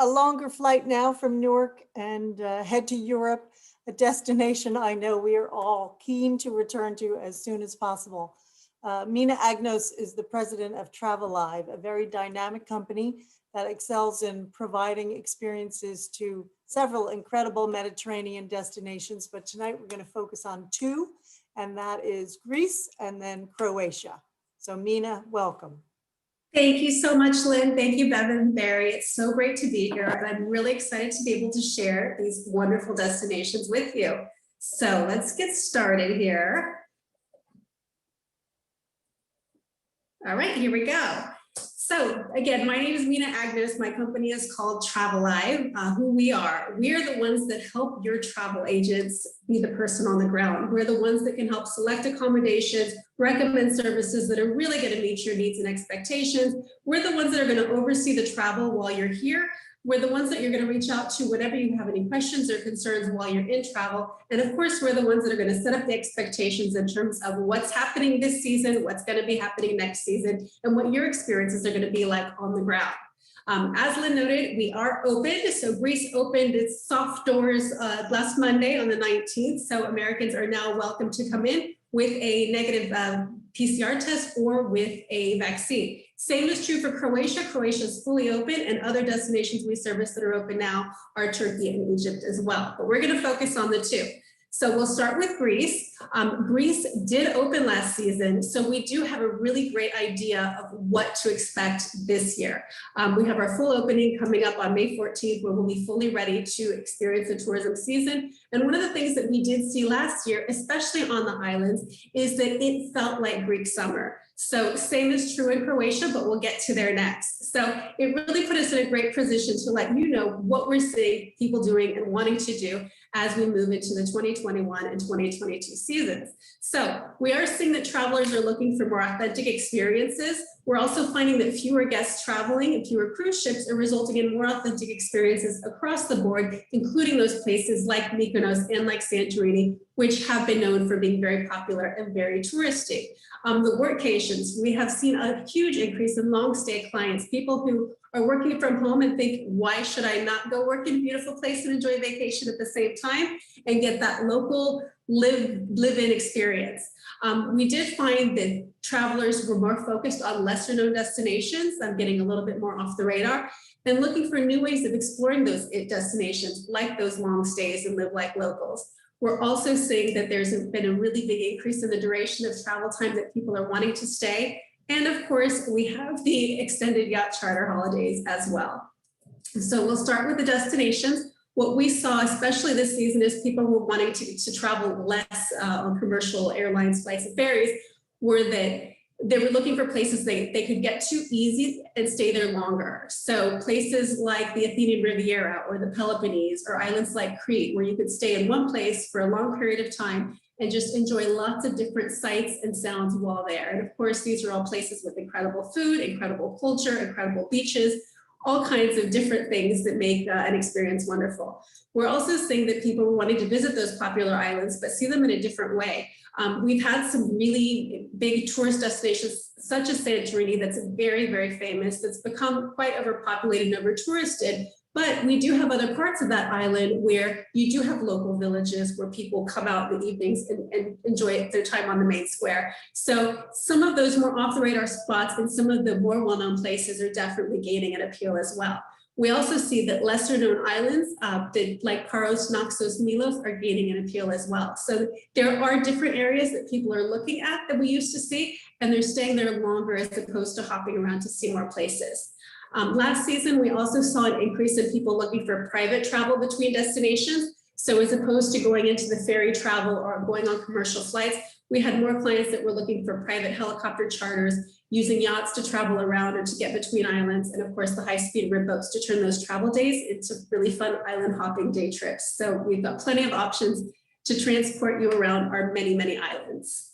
longer flight now from Newark and head to Europe, a destination I know we are all keen to return to as soon as possible. Mina Agnos is the president of Travel Live, a very dynamic company that excels in providing experiences to several incredible Mediterranean destinations. But tonight we're going to focus on two, and that is Greece and then Croatia. So Mina, welcome. Thank you so much, Lynn. Thank you, Bevan and Barry. It's so great to be here. And I'm really excited to be able to share these wonderful destinations with you. So let's get started here. All right, here we go. So again, my name is Mina Agnos. My company is called Travel Live. Who we are the ones that help your travel agents be the person on the ground. We're the ones that can help select accommodations, recommend services that are really going to meet your needs and expectations. We're the ones that are going to oversee the travel while you're here. We're the ones that you're going to reach out to whenever you have any questions or concerns while you're in travel. And of course, we're the ones that are going to set up the expectations in terms of what's happening this season, what's going to be happening next season, and what your experiences are going to be like on the ground. As Lynn noted, we are open. So Greece opened its soft doors last Monday on the 19th. So Americans are now welcome to come in with a negative PCR test or with a vaccine. Same is true for Croatia. Croatia is fully open, and other destinations we service that are open now are Turkey and Egypt as well. But we're going to focus on the two. So we'll start with Greece. Greece did open last season, so we do have a really great idea of what to expect this year. We have our full opening coming up on May 14th, where we'll be fully ready to experience the tourism season. And one of the things that we did see last year, especially on the islands, is that it felt like Greek summer. So same is true in Croatia, but we'll get to there next. So it really put us in a great position to let you know what we're seeing people doing and wanting to do as we move into the 2021 and 2022 seasons. So we are seeing that travelers are looking for more authentic experiences. We're also finding that fewer guests traveling and fewer cruise ships are resulting in more authentic experiences across the board, including those places like Mykonos and like Santorini, which have been known for being very popular and very touristy. The workcations, we have seen a huge increase in long stay clients, people who are working from home and think, why should I not go work in a beautiful place and enjoy vacation at the same time and get that local live-in experience. We did find that travelers were more focused on lesser known destinations. I'm getting a little bit more off the radar and looking for new ways of exploring those destinations like those long stays and live like locals. We're also seeing that there's been a really big increase in the duration of travel time that people are wanting to stay. And of course, we have the extended yacht charter holidays as well. So we'll start with the destinations. What we saw, especially this season, is people were wanting to travel less on commercial airlines, flights, and ferries, were that they were looking for places they could get to easy and stay there longer. So places like the Athenian Riviera or the Peloponnese, or islands like Crete, where you could stay in one place for a long period of time and just enjoy lots of different sights and sounds while there. And of course, these are all places with incredible food, incredible culture, incredible beaches, all kinds of different things that make an experience wonderful. We're also seeing that people are wanting to visit those popular islands, but see them in a different way. We've had some really big tourist destinations, such as Santorini, that's very, very famous, that's become quite overpopulated and over-touristed, But we do have other parts of that island where you do have local villages where people come out in the evenings and enjoy their time on the main square. So some of those more off the radar spots and some of the more well-known places are definitely gaining an appeal as well. We also see that lesser known islands like Paros, Naxos, Milos are gaining an appeal as well. So there are different areas that people are looking at that we used to see, and they're staying there longer as opposed to hopping around to see more places. Last season, we also saw an increase in people looking for private travel between destinations. So as opposed to going into the ferry travel or going on commercial flights, we had more clients that were looking for private helicopter charters, using yachts to travel around or to get between islands, and of course the high-speed rib boats to turn those travel days into really fun island hopping day trips. So we've got plenty of options to transport you around our many, many islands.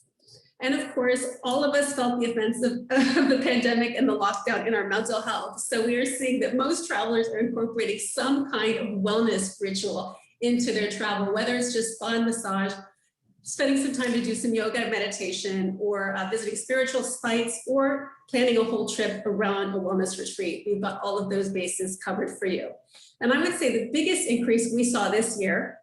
And of course, all of us felt the effects of the pandemic and the lockdown in our mental health. So we are seeing that most travelers are incorporating some kind of wellness ritual into their travel, whether it's just spa and massage, spending some time to do some yoga and meditation, or visiting spiritual sites, or planning a whole trip around a wellness retreat. We've got all of those bases covered for you. And I would say the biggest increase we saw this year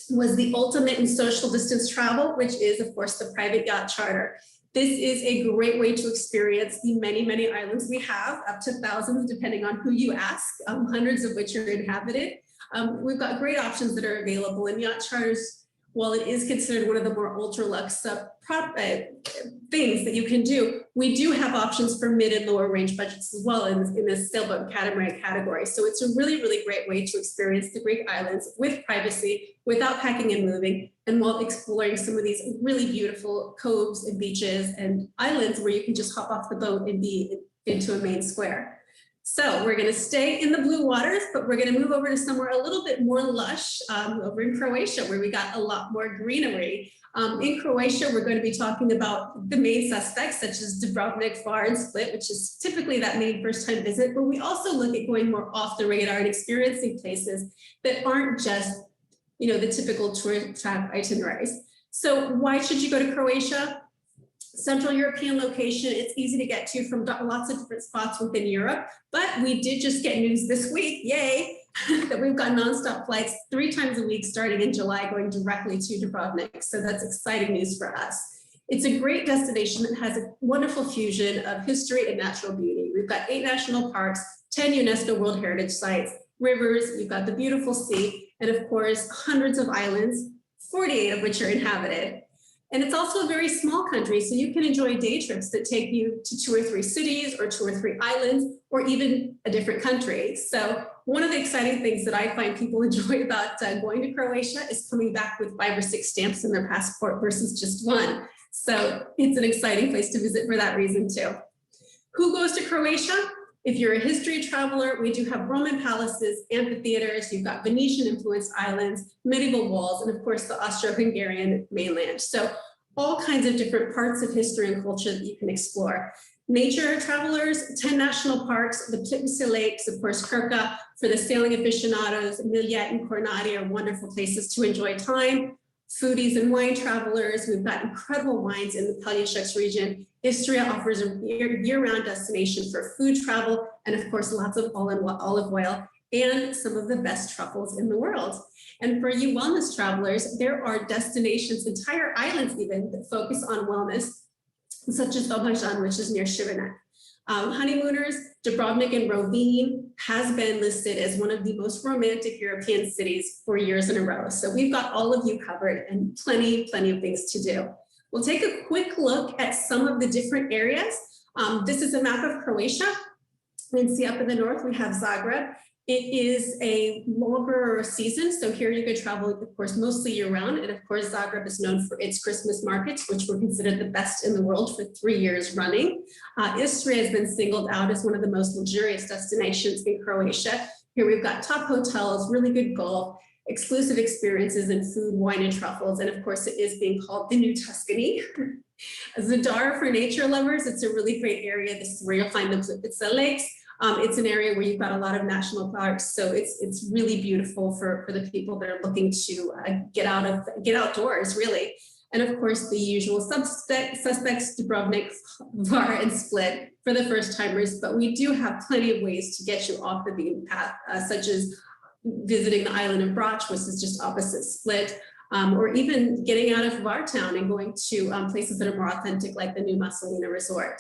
was the ultimate in social distance travel, which is of course the private yacht charter. This is a great way to experience the many, many islands we have, up to thousands depending on who you ask, hundreds of which are inhabited. We've got great options that are available, and yacht charters, while it is considered one of the more ultra luxe things that you can do, we do have options for mid and lower range budgets as well in the sailboat and catamaran category. So it's a really, really great way to experience the Greek islands with privacy, without packing and moving, and while exploring some of these really beautiful coves and beaches and islands where you can just hop off the boat and be into a main square. So we're going to stay in the blue waters, but we're going to move over to somewhere a little bit more lush over in Croatia, where we got a lot more greenery. In Croatia, we're going to be talking about the main suspects, such as Dubrovnik, Var, and Split, which is typically that main first-time visit. But we also look at going more off the radar and experiencing places that aren't just, you know, the typical tour trap itineraries. So why should you go to Croatia? Central European location, it's easy to get to from lots of different spots within Europe, but we did just get news this week, yay, that we've got nonstop flights 3 times a week starting in July going directly to Dubrovnik. So that's exciting news for us. It's a great destination that has a wonderful fusion of history and natural beauty. We've got 8 national parks, 10 UNESCO World Heritage Sites, rivers, we've got the beautiful sea, and of course, hundreds of islands, 48 of which are inhabited. And it's also a very small country, so you can enjoy day trips that take you to 2 or 3 cities or 2 or 3 islands, or even a different country. So one of the exciting things that I find people enjoy about going to Croatia is coming back with 5 or 6 stamps in their passport versus just 1. So it's an exciting place to visit for that reason too. Who goes to Croatia? If you're a history traveler, we do have Roman palaces, amphitheaters, you've got Venetian influenced islands, medieval walls, and of course the Austro-Hungarian mainland. So all kinds of different parts of history and culture that you can explore. Nature travelers, 10 national parks, the Plitvice Lakes, of course, Krka, for the sailing aficionados, Miljet and Kornati are wonderful places to enjoy time. Foodies and wine travelers, we've got incredible wines in the Pelješac region. Istria offers a year-round destination for food travel, and of course, lots of olive oil and some of the best truffles in the world. And for you wellness travelers, there are destinations, entire islands even, that focus on wellness, such as Obajan, which is near Šibenik. Honeymooners, Dubrovnik and Rovinj has been listed as one of the most romantic European cities for years in a row. So we've got all of you covered and plenty of things to do. We'll take a quick look at some of the different areas. This is a map of Croatia. You can see up in the north, we have Zagreb. It is a longer season, so here you could travel, of course, mostly year round. And of course, Zagreb is known for its Christmas markets, which were considered the best in the world for 3 years running. Istria has been singled out as one of the most luxurious destinations in Croatia. Here we've got top hotels, really good golf, exclusive experiences in food, wine, and truffles. And of course, it is being called the New Tuscany. Zadar for nature lovers, it's a really great area. This is where you'll find the Plitvice Lakes. It's an area where you've got a lot of national parks, so it's really beautiful for the people that are looking to get outdoors, really. And of course, the usual suspects, Dubrovnik, Var, and Split for the first timers, but we do have plenty of ways to get you off the beaten path, such as visiting the island of Brač, which is just opposite Split, or even getting out of Vartown and going to places that are more authentic, like the new Massalina Resort.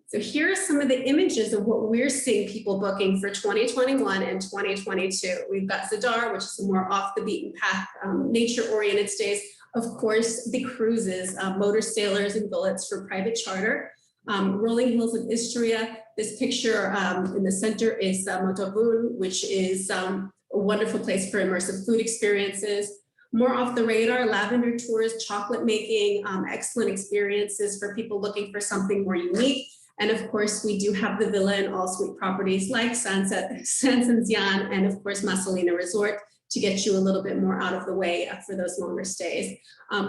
So here are some of the images of what we're seeing people booking for 2021 and 2022. We've got Zadar, which is a more off the beaten path, nature-oriented stays. Of course, the cruises, motor sailors and billets for private charter. Rolling Hills of Istria. This picture in the center is Motovun, which is a wonderful place for immersive food experiences. More off the radar, lavender tours, chocolate making, excellent experiences for people looking for something more unique. And of course, we do have the villa and all suite properties like San Sebastian and of course, Massalina Resort to get you a little bit more out of the way for those longer stays.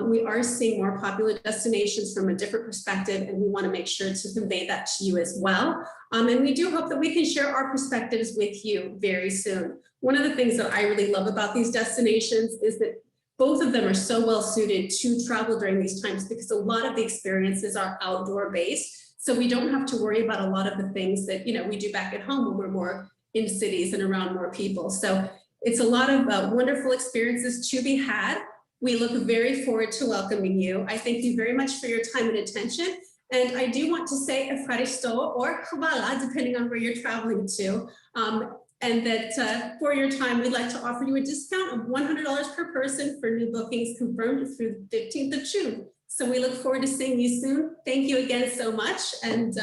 We are seeing more popular destinations from a different perspective, and we want to make sure to convey that to you as well. And we do hope that we can share our perspectives with you very soon. One of the things that I really love about these destinations is that both of them are so well suited to travel during these times because a lot of the experiences are outdoor based. So we don't have to worry about a lot of the things that we do back at home when we're more in cities and around more people. So it's a lot of wonderful experiences to be had. We look very forward to welcoming you. I thank you very much for your time and attention. And I do want to say Efaristo or Hvala, depending on where you're traveling to. And that for your time, we'd like to offer you a discount of $100 per person for new bookings confirmed through the 15th of June. So we look forward to seeing you soon. Thank you again so much, and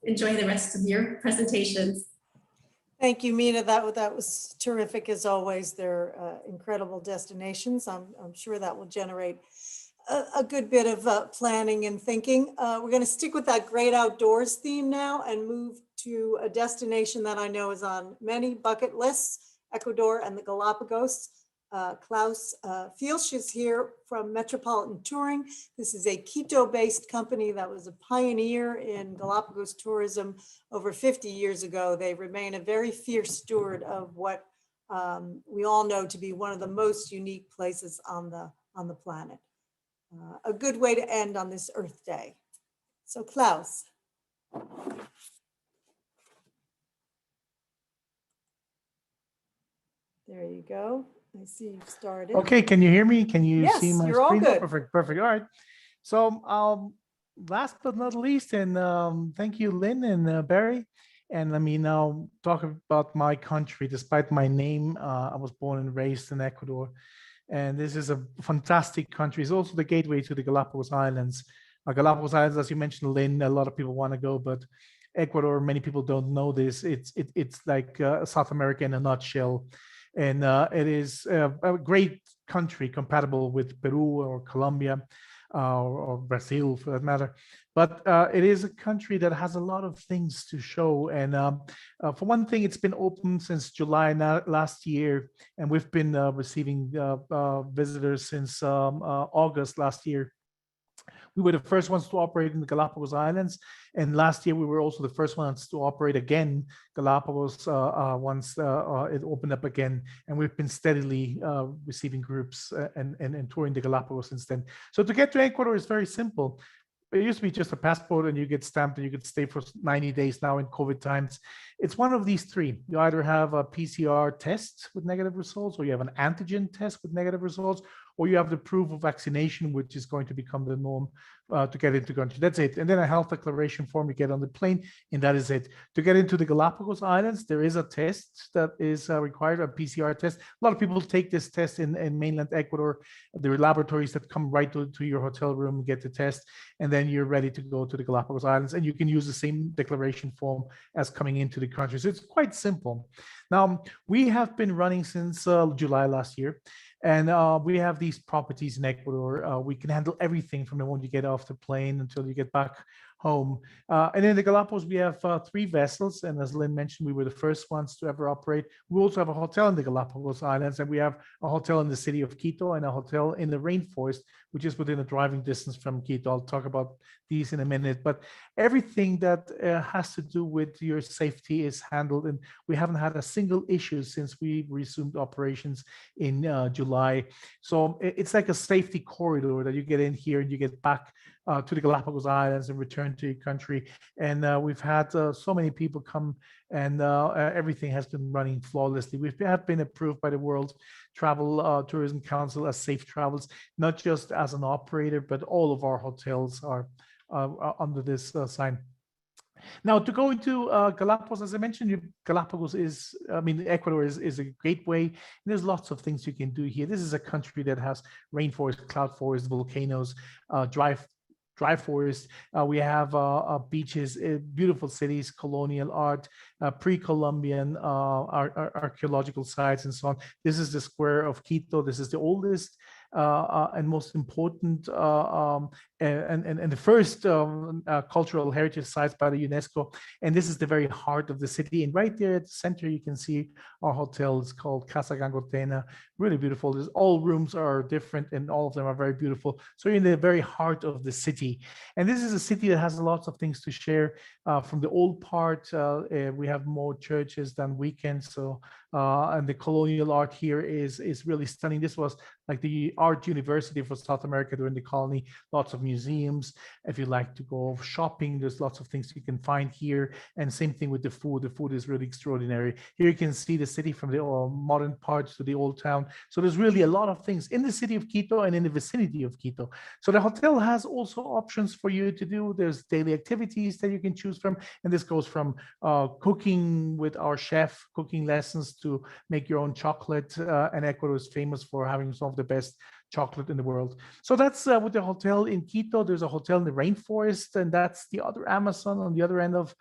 enjoy the rest of your presentations. Thank you, Mina. That was terrific as always. They're incredible destinations. I'm sure that will generate a good bit of planning and thinking. We're going to stick with that great outdoors theme now and move to a destination that I know is on many bucket lists, Ecuador and the Galapagos. Klaus Fielsch is here from Metropolitan Touring. This is a Quito-based company that was a pioneer in Galapagos tourism over 50 years ago. They remain a very fierce steward of what we all know to be one of the most unique places on the planet. A good way to end on this Earth Day. So Klaus. There you go. I see you've started. Okay, can you hear me? Can you see my you're all screen? good. Perfect, perfect. All right. So last but not least, and thank you, Lynn and Barry. And let me now talk about my country. Despite my name, I was born and raised in Ecuador. And this is a fantastic country. It's also the gateway to the Galapagos Islands. Galapagos Islands, as you mentioned, Lynn, a lot of people want to go, but Ecuador, many people don't know this. It's like South America in a nutshell. And it is a great country compatible with Peru or Colombia or Brazil for that matter. But it is a country that has a lot of things to show. And for one thing, it's been open since July last year. And we've been receiving visitors since August last year. We were the first ones to operate in the Galapagos Islands. And last year, we were also the first ones to operate again, Galapagos, once it opened up again. And we've been steadily receiving groups and touring the Galapagos since then. So to get to Ecuador is very simple. It used to be just a passport and you get stamped and you could stay for 90 days now in COVID times. It's one of these three. You either have a PCR test with negative results, or you have an antigen test with negative results, or you have the proof of vaccination, which is going to become the norm to get into the country. That's it. And then a health declaration form you get on the plane, and that is it. To get into the Galapagos Islands, there is a test that is required, a PCR test. A lot of people take this test in mainland Ecuador. There are laboratories that come right to your hotel room, get the test, and then you're ready to go to the Galapagos Islands. And you can use the same declaration form as coming into the country. So it's quite simple. Now, we have been running since July last year. And we have these properties in Ecuador. We can handle everything from the moment you get off the plane until you get back home. And in the Galapagos, we have 3 vessels. And as Lynn mentioned, we were the first ones to ever operate. We also have a hotel in the Galapagos Islands, and we have a hotel in the city of Quito and a hotel in the rainforest, which is within a driving distance from Quito. I'll talk about these in a minute, but everything that has to do with your safety is handled, and we haven't had a single issue since we resumed operations in July. So it's like a safety corridor that you get in here and you get back to the Galapagos Islands and return to your country. And we've had so many people come, and everything has been running flawlessly. We have been approved by the World Travel Tourism Council as safe travels, not just as an operator, but all of our hotels are under this sign. Now, to go into Galapagos, as I mentioned, Galapagos is, Ecuador is a gateway. And there's lots of things you can do here. This is a country that has rainforest, cloud forest, volcanoes, dry forest. We have beaches, beautiful cities, colonial art, pre-Columbian archaeological sites, and so on. This is the square of Quito. This is the oldest and most important and the first cultural heritage sites by the UNESCO. And this is the very heart of the city. And right there at the center, you can see our hotel. It's called Casa Gangotena. Really beautiful. All rooms are different and all of them are very beautiful. So you're in the very heart of the city. And this is a city that has lots of things to share. From the old part, we have more churches than weekends. So and the colonial art here is really stunning. This was like the art university for South America during the colony. Lots of museums. If you like to go shopping, there's lots of things you can find here. And same thing with the food. The food is really extraordinary. Here you can see the city from the modern parts to the old town. So there's really a lot of things in the city of Quito and in the vicinity of Quito. So the hotel has also options for you to do. There's daily activities that you can choose from. And this goes from cooking with our chef, cooking lessons, to make your own chocolate. And Ecuador is famous for having some of the best chocolate in the world. So that's with the hotel in Quito. There's a hotel in the rainforest, and that's the other Amazon on the other end of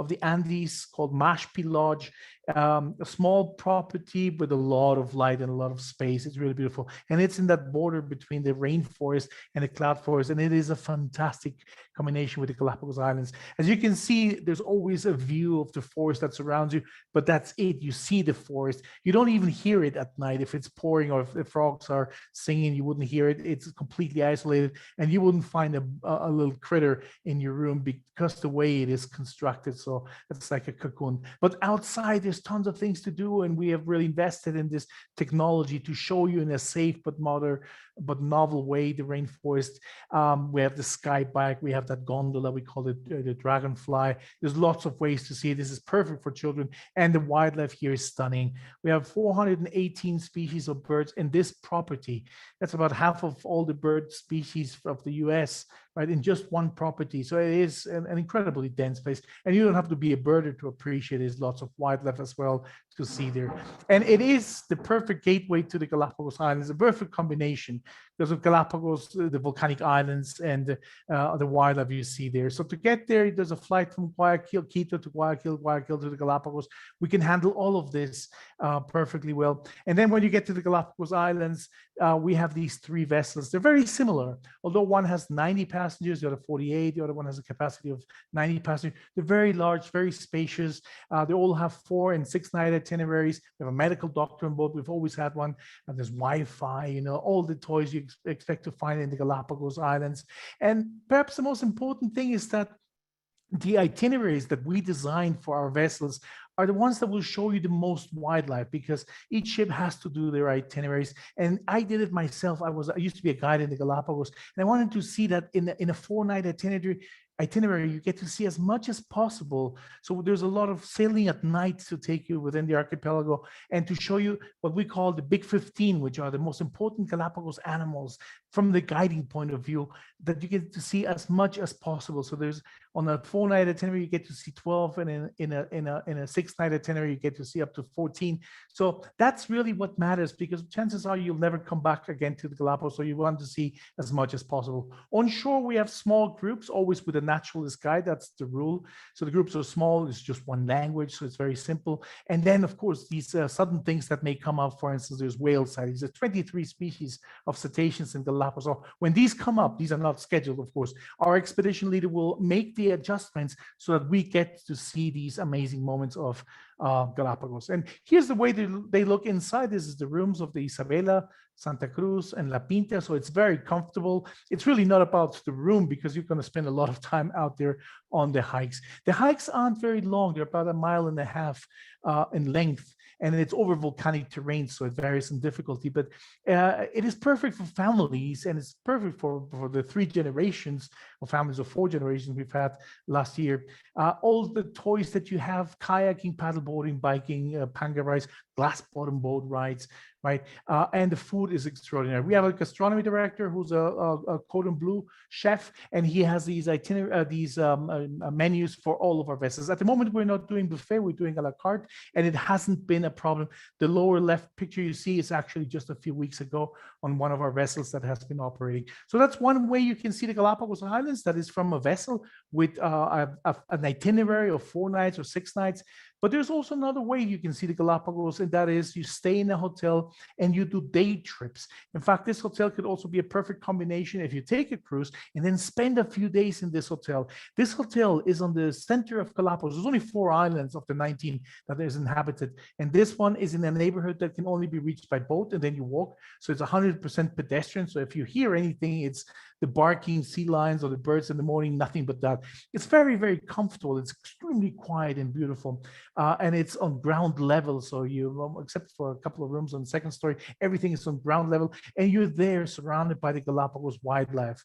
the Andes, called Mashpi Lodge. A small property with a lot of light and a lot of space. It's really beautiful. And it's in that border between the rainforest and the cloud forest. And it is a fantastic combination with the Galapagos Islands. As you can see, there's always a view of the forest that surrounds you, but that's it. You see the forest. You don't even hear it at night. If it's pouring or if the frogs are singing, you wouldn't hear it. It's completely isolated, and you wouldn't find a little critter in your room because the way it is constructed. So it's like a cocoon. But outside, there's tons of things to do, and we have really invested in this technology to show you in a safe but modern but novel way the rainforest. We have the sky bike, we have that gondola, we call it the dragonfly. There's lots of ways to see it. This is perfect for children, and the wildlife here is stunning. We have 418 species of birds in this property. That's about half of all the bird species of the US, right, in just one property. So it is an incredibly dense place, and you don't have to be a birder to appreciate. There's lots of wildlife as well to see there. And it is the perfect gateway to the Galapagos Islands, a perfect combination. Because of Galapagos, the volcanic islands, and the wildlife you see there. So to get there, there's a flight from Quito to Guayaquil to the Galapagos. We can handle all of this perfectly well. And then when you get to the Galapagos Islands, we have these 3 vessels. They're very similar, although one has 90 passengers, the other 48, the other one has a capacity of 90 passengers. They're very large, very spacious. They all have 4- and 6-night itineraries. We have a medical doctor on board. We've always had one. And there's Wi-Fi, all the toys you expect to find in the Galapagos Islands. And perhaps the most important thing is that the itineraries that we designed for our vessels are the ones that will show you the most wildlife, because each ship has to do their itineraries. And I did it myself. I used to be a guide in the Galapagos, and I wanted to see that in a 4-night itinerary, you get to see as much as possible. So there's a lot of sailing at night to take you within the archipelago and to show you what we call the Big 15, which are the most important Galapagos animals from the guiding point of view, that you get to see as much as possible. So there's, on a 4-night itinerary, you get to see 12, and in a 6-night itinerary, you get to see up to 14. So that's really what matters, because chances are you'll never come back again to the Galapagos, so you want to see as much as possible. On shore, we have small groups, always with a naturalist guide. That's the rule. So the groups are small. It's just one language, so it's very simple. And then, of course, these sudden things that may come up. For instance, there's whale sightings. There's 23 species of cetaceans in the Galapagos. So when these come up, these are not scheduled, of course, our expedition leader will make the adjustments so that we get to see these amazing moments of Galapagos. And here's the way they look inside. This is the rooms of the Isabela, Santa Cruz, and La Pinta. So it's very comfortable. It's really not about the room because you're going to spend a lot of time out there on the hikes. The hikes aren't very long. They're about 1.5 miles in length. And it's over volcanic terrain, so it varies in difficulty. But it is perfect for families, and it's perfect for the 3 generations or families of 4 generations we've had last year. All the toys that you have, kayaking, paddleboarding, biking, panga rides, glass bottom boat rides, right? And the food is extraordinary. We have a gastronomy director who's a cordon bleu chef, and he has these menus for all of our vessels. At the moment, we're not doing buffet, we're doing a la carte, and it hasn't been a problem. The lower left picture you see is actually just a few weeks ago on one of our vessels that has been operating. So that's one way you can see the Galapagos Islands, that is from a vessel with an itinerary of 4 nights or 6 nights. But there's also another way you can see the Galapagos, and that is you stay in a hotel and you do day trips. In fact, this hotel could also be a perfect combination if you take a cruise and then spend a few days in this hotel. This hotel is on the center of Galapagos. There's only 4 islands of the 19 that is inhabited. And this one is in a neighborhood that can only be reached by boat, and then you walk. So it's 100% pedestrian. So if you hear anything, it's the barking sea lions or the birds in the morning, nothing but that. It's very, very comfortable. It's extremely quiet and beautiful. And it's on ground level. So you, except for a couple of rooms on the second story, everything is on ground level. And you're there surrounded by the Galapagos wildlife.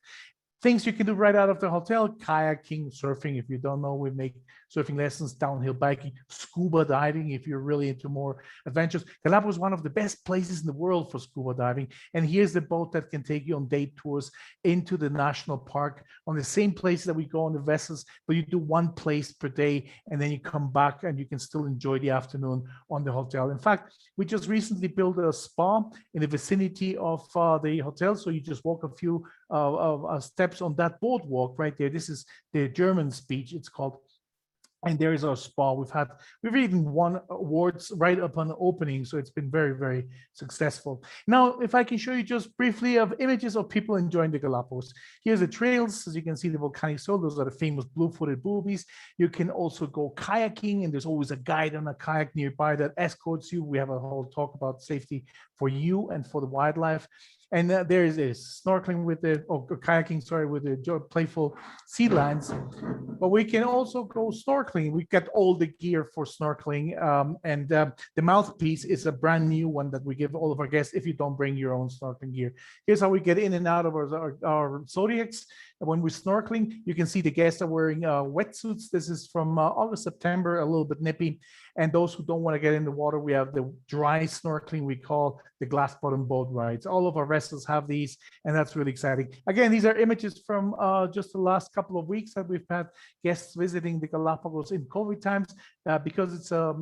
Things you can do right out of the hotel: kayaking, surfing. If you don't know, we make surfing lessons, downhill biking, scuba diving if you're really into more adventures. Galapagos is one of the best places in the world for scuba diving. And here's the boat that can take you on day tours into the national park on the same place that we go on the vessels, but you do 1 place per day, and then you come back and you can still enjoy the afternoon on the hotel. In fact, we just recently built a spa in the vicinity of the hotel. So you just walk a few steps on that boardwalk right there. This is the German beach, it's called. And there is our spa. We've even won awards right upon opening, so it's been very, very successful. Now, if I can show you just briefly of images of people enjoying the Galapagos. Here's the trails. As you can see, the volcanic soil, those are the famous blue-footed boobies. You can also go kayaking, and there's always a guide on a kayak nearby that escorts you. We have a whole talk about safety for you and for the wildlife. And there is snorkeling with kayaking, sorry, with the playful sea lions. But we can also go snorkeling. We got all the gear for snorkeling. And the mouthpiece is a brand new one that we give all of our guests if you don't bring your own snorkeling gear. Here's how we get in and out of our Zodiacs. When we're snorkeling, you can see the guests are wearing wetsuits. This is from August, September, a little bit nippy. And those who don't want to get in the water, we have the dry snorkeling we call the glass bottom boat rides. All of our vessels have these, and that's really exciting. Again, these are images from just the last couple of weeks that we've had guests visiting the Galapagos in COVID times. Because it's a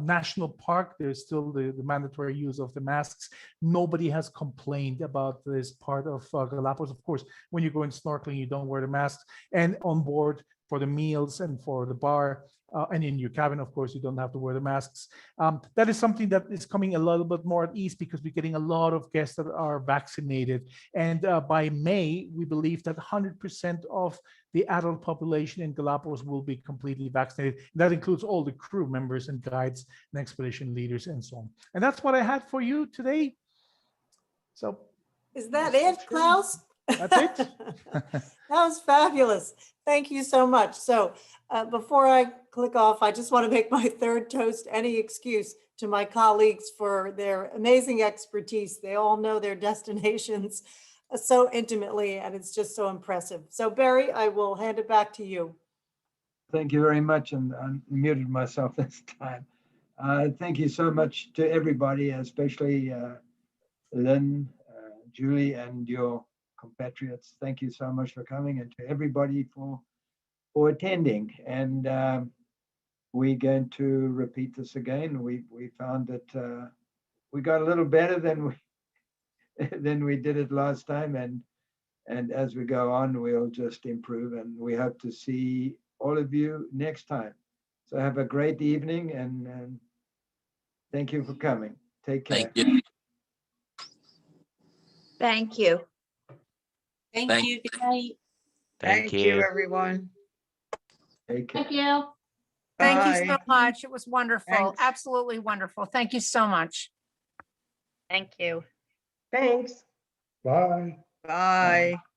national park, there's still the mandatory use of the masks. Nobody has complained about this part of Galapagos. Of course, when you go in snorkeling, you don't wear the mask. And on board for the meals and for the bar, and in your cabin, of course, you don't have to wear the masks. That is something that is coming a little bit more at ease because we're getting a lot of guests that are vaccinated. And by May, we believe that 100% of the adult population in Galapagos will be completely vaccinated. That includes all the crew members and guides and expedition leaders and so on. And that's what I had for you today. So is that it, Klaus? That's it. That was fabulous. Thank you so much. So before I click off, I just want to make my third toast any excuse to my colleagues for their amazing expertise. They all know their destinations so intimately, and it's just so impressive. So Barry, I will hand it back to you. Thank you very much, and I muted myself this time. Thank you so much to everybody, especially Lynn, Julie, and your compatriots. Thank you so much for coming, and to everybody for attending. And we're going to repeat this again. We found that we got a little better than we did it last time, and as we go on, we'll just improve, and we hope to see all of you next time. So have a great evening, and thank you for coming. Take care. Thank you. Thank you. Thank you. Good night. Thank you, everyone. Take care. Thank you. Thank you so Bye. much. It was wonderful. Thanks. Absolutely wonderful. Thank you so much. Thank you. Thanks. Bye. Bye.